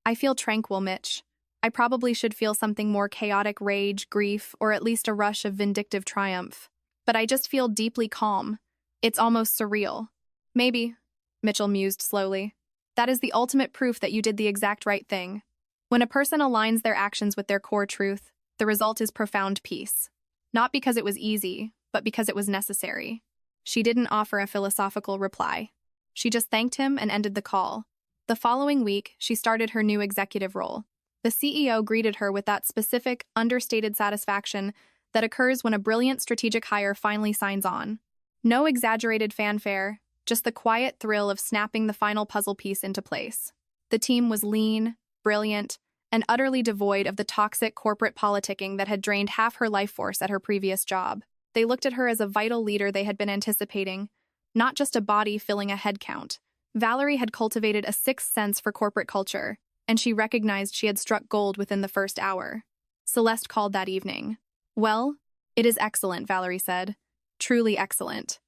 I feel tranquil, Mitch. I probably should feel something more chaotic rage, grief, or at least a rush of vindictive triumph. But I just feel deeply calm. It's almost surreal. Maybe, Mitchell mused slowly. That is the ultimate proof that you did the exact right thing. When a person aligns their actions with their core truth, the result is profound peace. Not because it was easy, but because it was necessary. She didn't offer a philosophical reply. She just thanked him and ended the call. The following week, she started her new executive role. The CEO greeted her with that specific, understated satisfaction that occurs when a brilliant strategic hire finally signs on. No exaggerated fanfare, just the quiet thrill of snapping the final puzzle piece into place. The team was lean, brilliant, and utterly devoid of the toxic corporate politicking that had drained half her life force at her previous job. They looked at her as a vital leader they had been anticipating, not just a body filling a head count. Valerie had cultivated a sixth sense for corporate culture, and she recognized she had struck gold within the first hour. Celeste called that evening. Well, it is excellent, Valerie said. Truly excellent.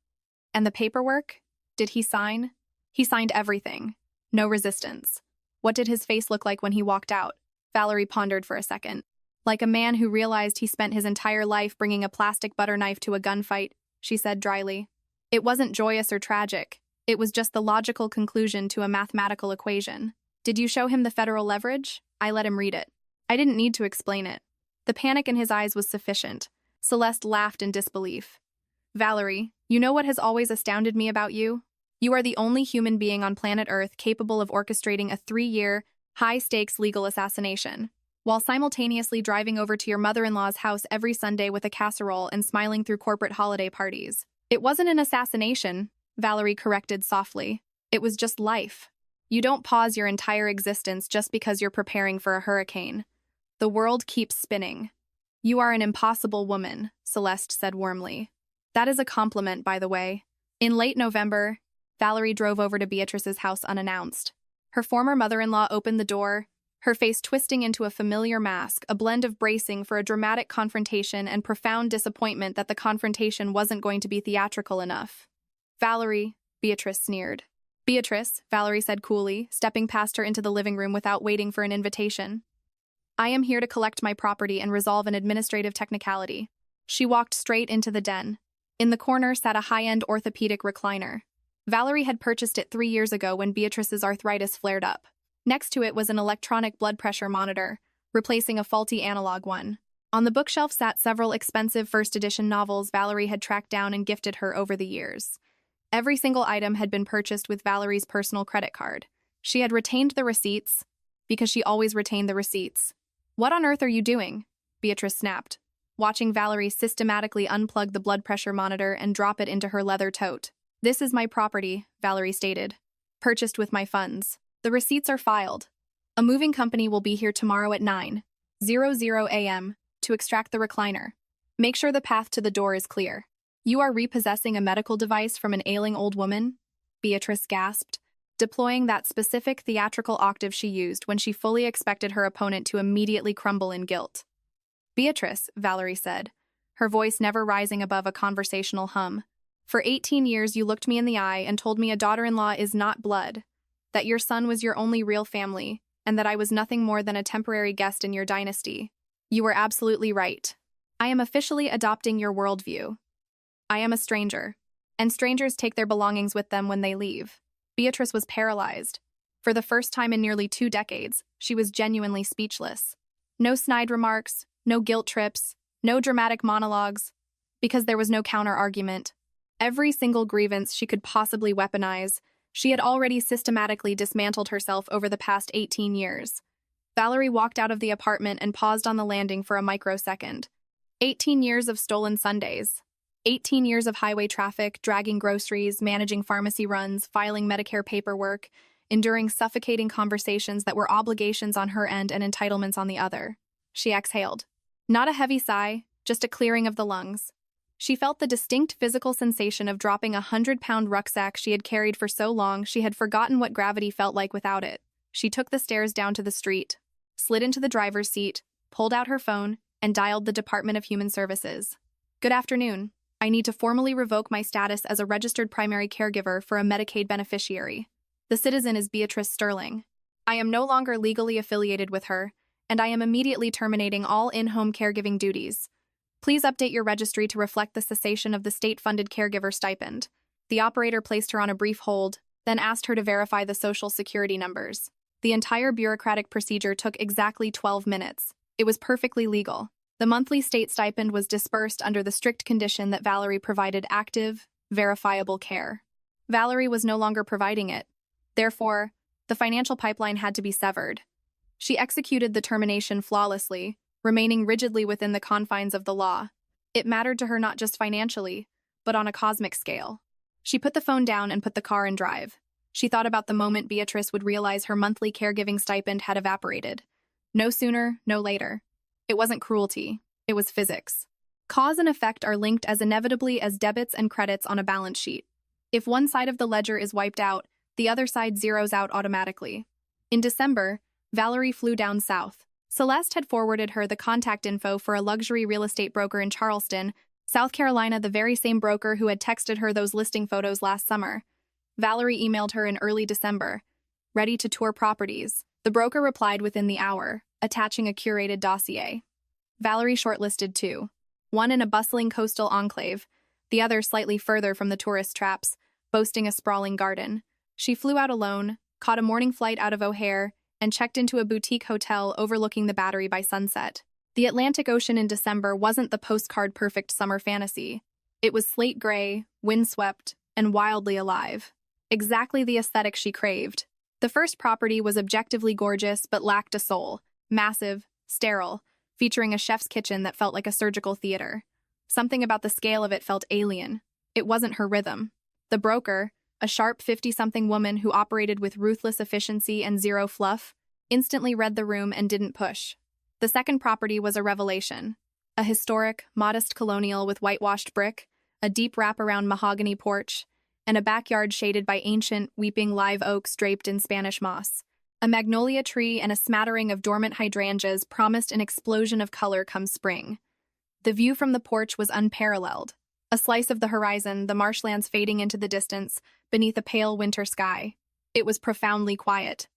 And the paperwork? Did he sign? He signed everything. No resistance. What did his face look like when he walked out? Valerie pondered for a second. Like a man who realized he spent his entire life bringing a plastic butter knife to a gunfight, she said dryly. It wasn't joyous or tragic. It was just the logical conclusion to a mathematical equation. Did you show him the federal leverage? I let him read it. I didn't need to explain it. The panic in his eyes was sufficient. Celeste laughed in disbelief. Valerie, you know what has always astounded me about you? You are the only human being on planet Earth capable of orchestrating a 3-year, high-stakes legal assassination, while simultaneously driving over to your mother-in-law's house every Sunday with a casserole and smiling through corporate holiday parties. It wasn't an assassination, Valerie corrected softly. It was just life. You don't pause your entire existence just because you're preparing for a hurricane. The world keeps spinning. You are an impossible woman, Celeste said warmly. That is a compliment, by the way. In late November, Valerie drove over to Beatrice's house unannounced. Her former mother-in-law opened the door, her face twisting into a familiar mask, a blend of bracing for a dramatic confrontation and profound disappointment that the confrontation wasn't going to be theatrical enough. Valerie, Beatrice sneered. Beatrice, Valerie said coolly, stepping past her into the living room without waiting for an invitation. I am here to collect my property and resolve an administrative technicality. She walked straight into the den. In the corner sat a high-end orthopedic recliner. Valerie had purchased it 3 years ago when Beatrice's arthritis flared up. Next to it was an electronic blood pressure monitor, replacing a faulty analog one. On the bookshelf sat several expensive first edition novels Valerie had tracked down and gifted her over the years. Every single item had been purchased with Valerie's personal credit card. She had retained the receipts, because she always retained the receipts. "What on earth are you doing?" Beatrice snapped, watching Valerie systematically unplug the blood pressure monitor and drop it into her leather tote. "This is my property," Valerie stated. "Purchased with my funds. The receipts are filed. A moving company will be here tomorrow at 9:00 a.m. to extract the recliner. Make sure the path to the door is clear." "You are repossessing a medical device from an ailing old woman?" Beatrice gasped, deploying that specific theatrical octave she used when she fully expected her opponent to immediately crumble in guilt. "Beatrice," Valerie said, her voice never rising above a conversational hum, "for 18 years you looked me in the eye and told me a daughter-in-law is not blood, that your son was your only real family, and that I was nothing more than a temporary guest in your dynasty. You were absolutely right. I am officially adopting your worldview. I am a stranger, and strangers take their belongings with them when they leave." Beatrice was paralyzed. For the first time in nearly 2 decades, she was genuinely speechless. No snide remarks, no guilt trips, no dramatic monologues, because there was no counter-argument. Every single grievance she could possibly weaponize, she had already systematically dismantled herself over the past 18 years. Valerie walked out of the apartment and paused on the landing for a microsecond. 18 years of stolen Sundays. 18 years of highway traffic, dragging groceries, managing pharmacy runs, filing Medicare paperwork, enduring suffocating conversations that were obligations on her end and entitlements on the other. She exhaled. Not a heavy sigh, just a clearing of the lungs. She felt the distinct physical sensation of dropping a 100-pound rucksack she had carried for so long she had forgotten what gravity felt like without it. She took the stairs down to the street, slid into the driver's seat, pulled out her phone, and dialed the Department of Human Services. "Good afternoon. I need to formally revoke my status as a registered primary caregiver for a Medicaid beneficiary. The citizen is Beatrice Sterling. I am no longer legally affiliated with her, and I am immediately terminating all in-home caregiving duties. Please update your registry to reflect the cessation of the state-funded caregiver stipend." The operator placed her on a brief hold, then asked her to verify the social security numbers. The entire bureaucratic procedure took exactly 12 minutes. It was perfectly legal. The monthly state stipend was disbursed under the strict condition that Valerie provided active, verifiable care. Valerie was no longer providing it. Therefore, the financial pipeline had to be severed. She executed the termination flawlessly, remaining rigidly within the confines of the law. It mattered to her not just financially, but on a cosmic scale. She put the phone down and put the car in drive. She thought about the moment Beatrice would realize her monthly caregiving stipend had evaporated. No sooner, no later. It wasn't cruelty. It was physics. Cause and effect are linked as inevitably as debits and credits on a balance sheet. If one side of the ledger is wiped out, the other side zeroes out automatically. In December, Valerie flew down south. Celeste had forwarded her the contact info for a luxury real estate broker in Charleston, South Carolina, the very same broker who had texted her those listing photos last summer. Valerie emailed her in early December, ready to tour properties. The broker replied within the hour, attaching a curated dossier. Valerie shortlisted 2. One in a bustling coastal enclave, the other slightly further from the tourist traps, boasting a sprawling garden. She flew out alone, caught a morning flight out of O'Hare, and checked into a boutique hotel overlooking the Battery by sunset. The Atlantic Ocean in December wasn't the postcard-perfect summer fantasy. It was slate gray, windswept, and wildly alive. Exactly the aesthetic she craved. The first property was objectively gorgeous but lacked a soul. Massive, sterile, featuring a chef's kitchen that felt like a surgical theater. Something about the scale of it felt alien. It wasn't her rhythm. The broker, a sharp 50-something woman who operated with ruthless efficiency and zero fluff, instantly read the room and didn't push. The second property was a revelation. A historic, modest colonial with whitewashed brick, a deep wraparound mahogany porch, and a backyard shaded by ancient, weeping live oaks draped in Spanish moss. A magnolia tree and a smattering of dormant hydrangeas promised an explosion of color come spring. The view from the porch was unparalleled. A slice of the horizon, the marshlands fading into the distance, beneath a pale winter sky. It was profoundly quiet.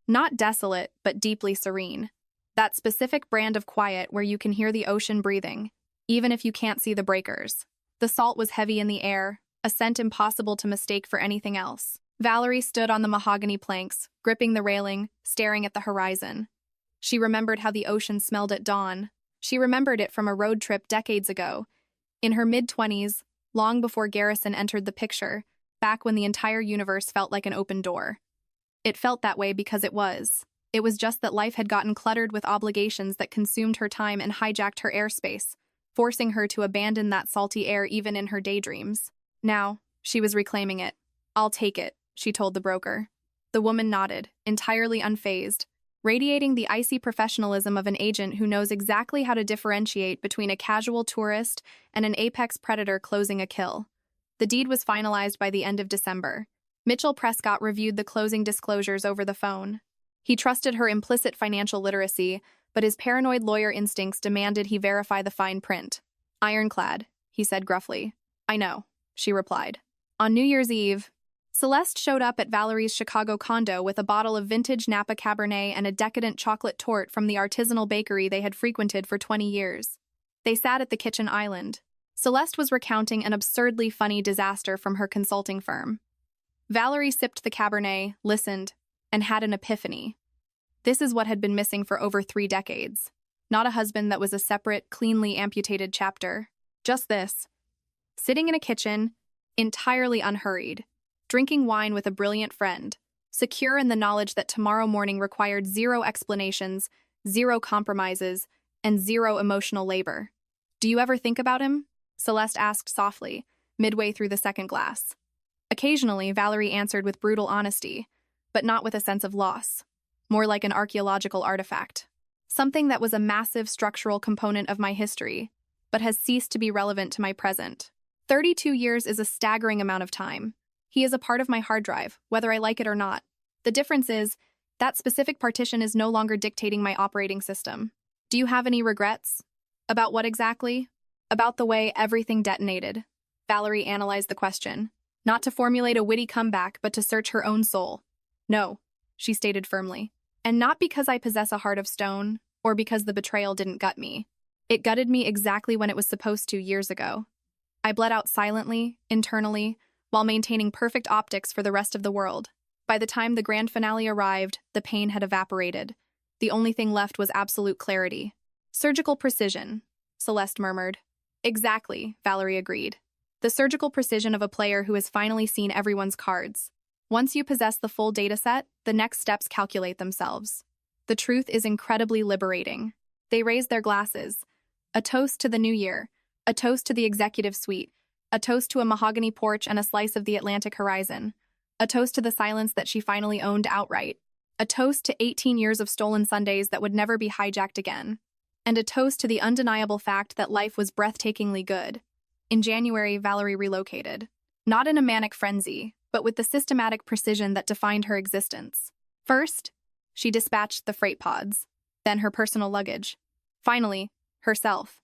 Not desolate, but deeply serene. That specific brand of quiet where you can hear the ocean breathing, even if you can't see the breakers. The salt was heavy in the air, a scent impossible to mistake for anything else. Valerie stood on the mahogany planks, gripping the railing, staring at the horizon. She remembered how the ocean smelled at dawn, She remembered it from a road trip decades ago, in her mid-20s, long before Garrison entered the picture, back when the entire universe felt like an open door. It felt that way because it was. It was just that life had gotten cluttered with obligations that consumed her time and hijacked her airspace, forcing her to abandon that salty air even in her daydreams. Now, she was reclaiming it. "I'll take it," she told the broker. The woman nodded, entirely unfazed, radiating the icy professionalism of an agent who knows exactly how to differentiate between a casual tourist and an apex predator closing a kill. The deed was finalized by the end of December. Mitchell Prescott reviewed the closing disclosures over the phone. He trusted her implicit financial literacy, but his paranoid lawyer instincts demanded he verify the fine print. "Ironclad," he said gruffly. "I know," she replied. On New Year's Eve, Celeste showed up at Valerie's Chicago condo with a bottle of vintage Napa Cabernet and a decadent chocolate torte from the artisanal bakery they had frequented for 20 years. They sat at the kitchen island. Celeste was recounting an absurdly funny disaster from her consulting firm. Valerie sipped the Cabernet, listened, and had an epiphany. This is what had been missing for over 3 decades. Not a husband that was a separate, cleanly amputated chapter. Just this. Sitting in a kitchen, entirely unhurried, drinking wine with a brilliant friend, secure in the knowledge that tomorrow morning required 0 explanations, 0 compromises, and 0 emotional labor. "Do you ever think about him?" Celeste asked softly, midway through the second glass. Occasionally, Valerie answered with brutal honesty, but not with a sense of loss. More like an archaeological artifact. Something that was a massive structural component of my history, but has ceased to be relevant to my present. 32 years is a staggering amount of time. He is a part of my hard drive, whether I like it or not. The difference is, that specific partition is no longer dictating my operating system. Do you have any regrets? About what exactly? About the way everything detonated. Valerie analyzed the question, not to formulate a witty comeback, but to search her own soul. "No," she stated firmly. "And not because I possess a heart of stone, or because the betrayal didn't gut me. It gutted me exactly when it was supposed to years ago. I bled out silently, internally, while maintaining perfect optics for the rest of the world. By the time the grand finale arrived, the pain had evaporated. The only thing left was absolute clarity. Surgical precision," Celeste murmured. "Exactly," Valerie agreed. "The surgical precision of a player who has finally seen everyone's cards. Once you possess the full dataset, the next steps calculate themselves. The truth is incredibly liberating." They raised their glasses. A toast to the new year, a toast to the executive suite, a toast to a mahogany porch and a slice of the Atlantic horizon, a toast to the silence that she finally owned outright, a toast to 18 years of stolen Sundays that would never be hijacked again, and a toast to the undeniable fact that life was breathtakingly good. In January, Valerie relocated. Not in a manic frenzy, but with the systematic precision that defined her existence. First, she dispatched the freight pods, then her personal luggage. Finally, herself.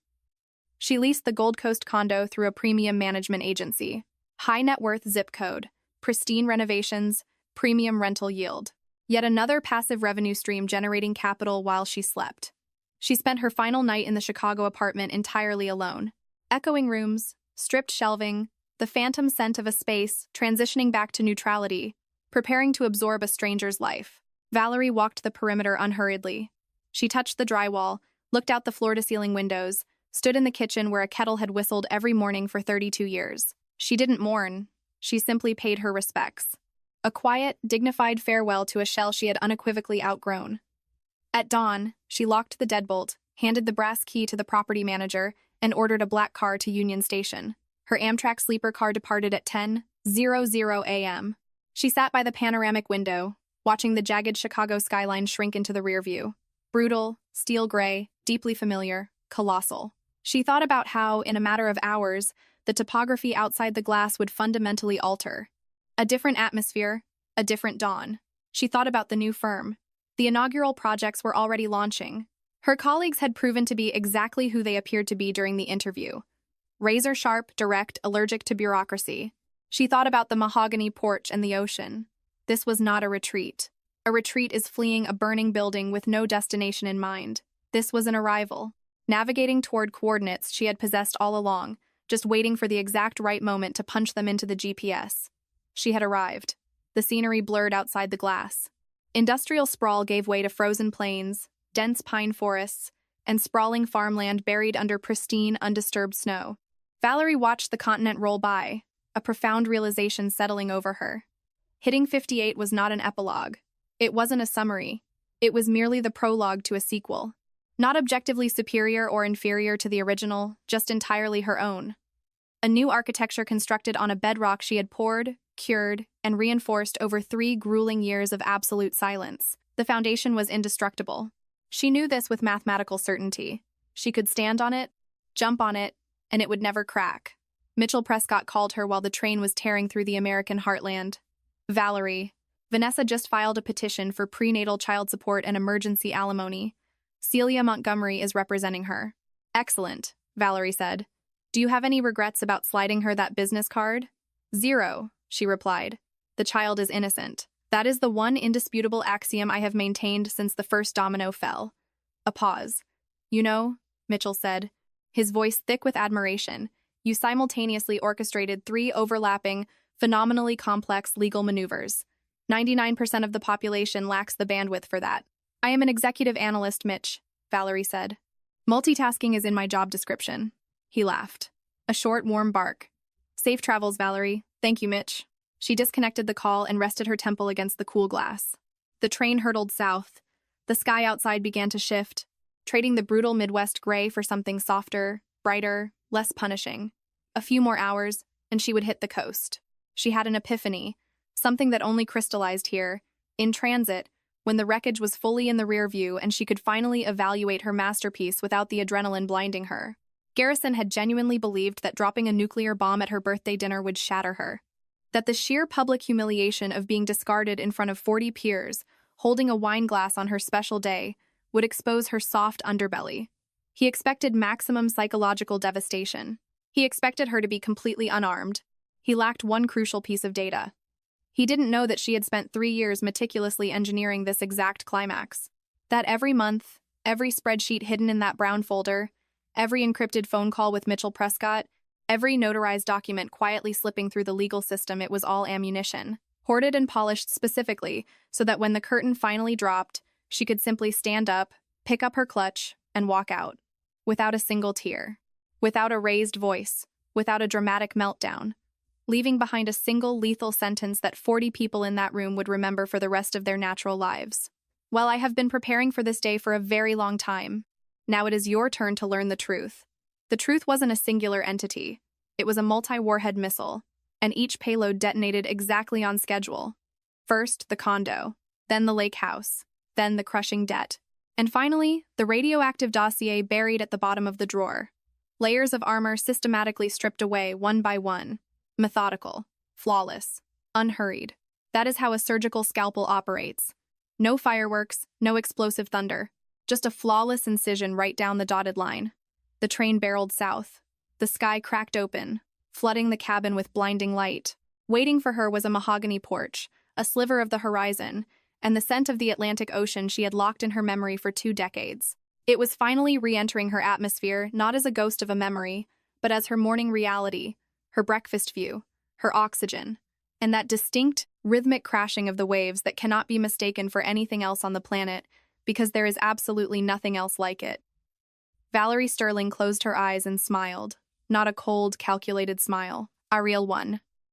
She leased the Gold Coast condo through a premium management agency. High net worth zip code, pristine renovations, premium rental yield. Yet another passive revenue stream generating capital while she slept. She spent her final night in the Chicago apartment entirely alone. Echoing rooms, stripped shelving, the phantom scent of a space transitioning back to neutrality, preparing to absorb a stranger's life. Valerie walked the perimeter unhurriedly. She touched the drywall, looked out the floor-to-ceiling windows, stood in the kitchen where a kettle had whistled every morning for 32 years. She didn't mourn. She simply paid her respects. A quiet, dignified farewell to a shell she had unequivocally outgrown. At dawn, she locked the deadbolt, handed the brass key to the property manager, and ordered a black car to Union Station. Her Amtrak sleeper car departed at 10:00 a.m. She sat by the panoramic window, watching the jagged Chicago skyline shrink into the rear view. Brutal, steel gray, deeply familiar, colossal. She thought about how, in a matter of hours, the topography outside the glass would fundamentally alter. A different atmosphere, a different dawn. She thought about the new firm. The inaugural projects were already launching. Her colleagues had proven to be exactly who they appeared to be during the interview. Razor-sharp, direct, allergic to bureaucracy. She thought about the mahogany porch and the ocean. This was not a retreat. A retreat is fleeing a burning building with no destination in mind. This was an arrival. Navigating toward coordinates she had possessed all along, just waiting for the exact right moment to punch them into the GPS. She had arrived. The scenery blurred outside the glass. Industrial sprawl gave way to frozen plains, dense pine forests, and sprawling farmland buried under pristine, undisturbed snow. Valerie watched the continent roll by, a profound realization settling over her. Hitting 58 was not an epilogue. It wasn't a summary. It was merely the prologue to a sequel. Not objectively superior or inferior to the original, just entirely her own. A new architecture constructed on a bedrock she had poured, cured, and reinforced over 3 grueling years of absolute silence. The foundation was indestructible. She knew this with mathematical certainty. She could stand on it, jump on it, and it would never crack. Mitchell Prescott called her while the train was tearing through the American heartland. Valerie. Vanessa just filed a petition for prenatal child support and emergency alimony. Celia Montgomery is representing her. Excellent, Valerie said. Do you have any regrets about sliding her that business card? Zero, she replied. The child is innocent. That is the one indisputable axiom I have maintained since the first domino fell. A pause. You know, Mitchell said, his voice thick with admiration, you simultaneously orchestrated 3 overlapping, phenomenally complex legal maneuvers. 99% of the population lacks the bandwidth for that. I am an executive analyst, Mitch, Valerie said. Multitasking is in my job description. He laughed. A short, warm bark. Safe travels, Valerie. Thank you, Mitch. She disconnected the call and rested her temple against the cool glass. The train hurtled south. The sky outside began to shift, trading the brutal Midwest gray for something softer, brighter, less punishing. A few more hours, and she would hit the coast. She had an epiphany, something that only crystallized here, in transit, when the wreckage was fully in the rear view and she could finally evaluate her masterpiece without the adrenaline blinding her. Garrison had genuinely believed that dropping a nuclear bomb at her birthday dinner would shatter her. That the sheer public humiliation of being discarded in front of 40 peers, holding a wine glass on her special day, would expose her soft underbelly. He expected maximum psychological devastation. He expected her to be completely unarmed. He lacked one crucial piece of data. He didn't know that she had spent 3 years meticulously engineering this exact climax. That every month, every spreadsheet hidden in that brown folder, every encrypted phone call with Mitchell Prescott, every notarized document quietly slipping through the legal system, it was all ammunition, hoarded and polished specifically so that when the curtain finally dropped, she could simply stand up, pick up her clutch, and walk out. Without a single tear. Without a raised voice. Without a dramatic meltdown. Leaving behind a single lethal sentence that 40 people in that room would remember for the rest of their natural lives. Well, I have been preparing for this day for a very long time. Now it is your turn to learn the truth. The truth wasn't a singular entity. It was a multi-warhead missile, and each payload detonated exactly on schedule. First, the condo, then the lake house, then the crushing debt, and finally, the radioactive dossier buried at the bottom of the drawer. Layers of armor systematically stripped away one by one. Methodical, flawless, unhurried. That is how a surgical scalpel operates. No fireworks, no explosive thunder, just a flawless incision right down the dotted line. The train barreled south. The sky cracked open, flooding the cabin with blinding light. Waiting for her was a mahogany porch, a sliver of the horizon, and the scent of the Atlantic Ocean she had locked in her memory for 2 decades. It was finally re-entering her atmosphere, not as a ghost of a memory, but as her morning reality, her breakfast view, her oxygen, and that distinct, rhythmic crashing of the waves that cannot be mistaken for anything else on the planet, because there is absolutely nothing else like it. Valerie Sterling closed her eyes and smiled. Not a cold, calculated smile. A real one.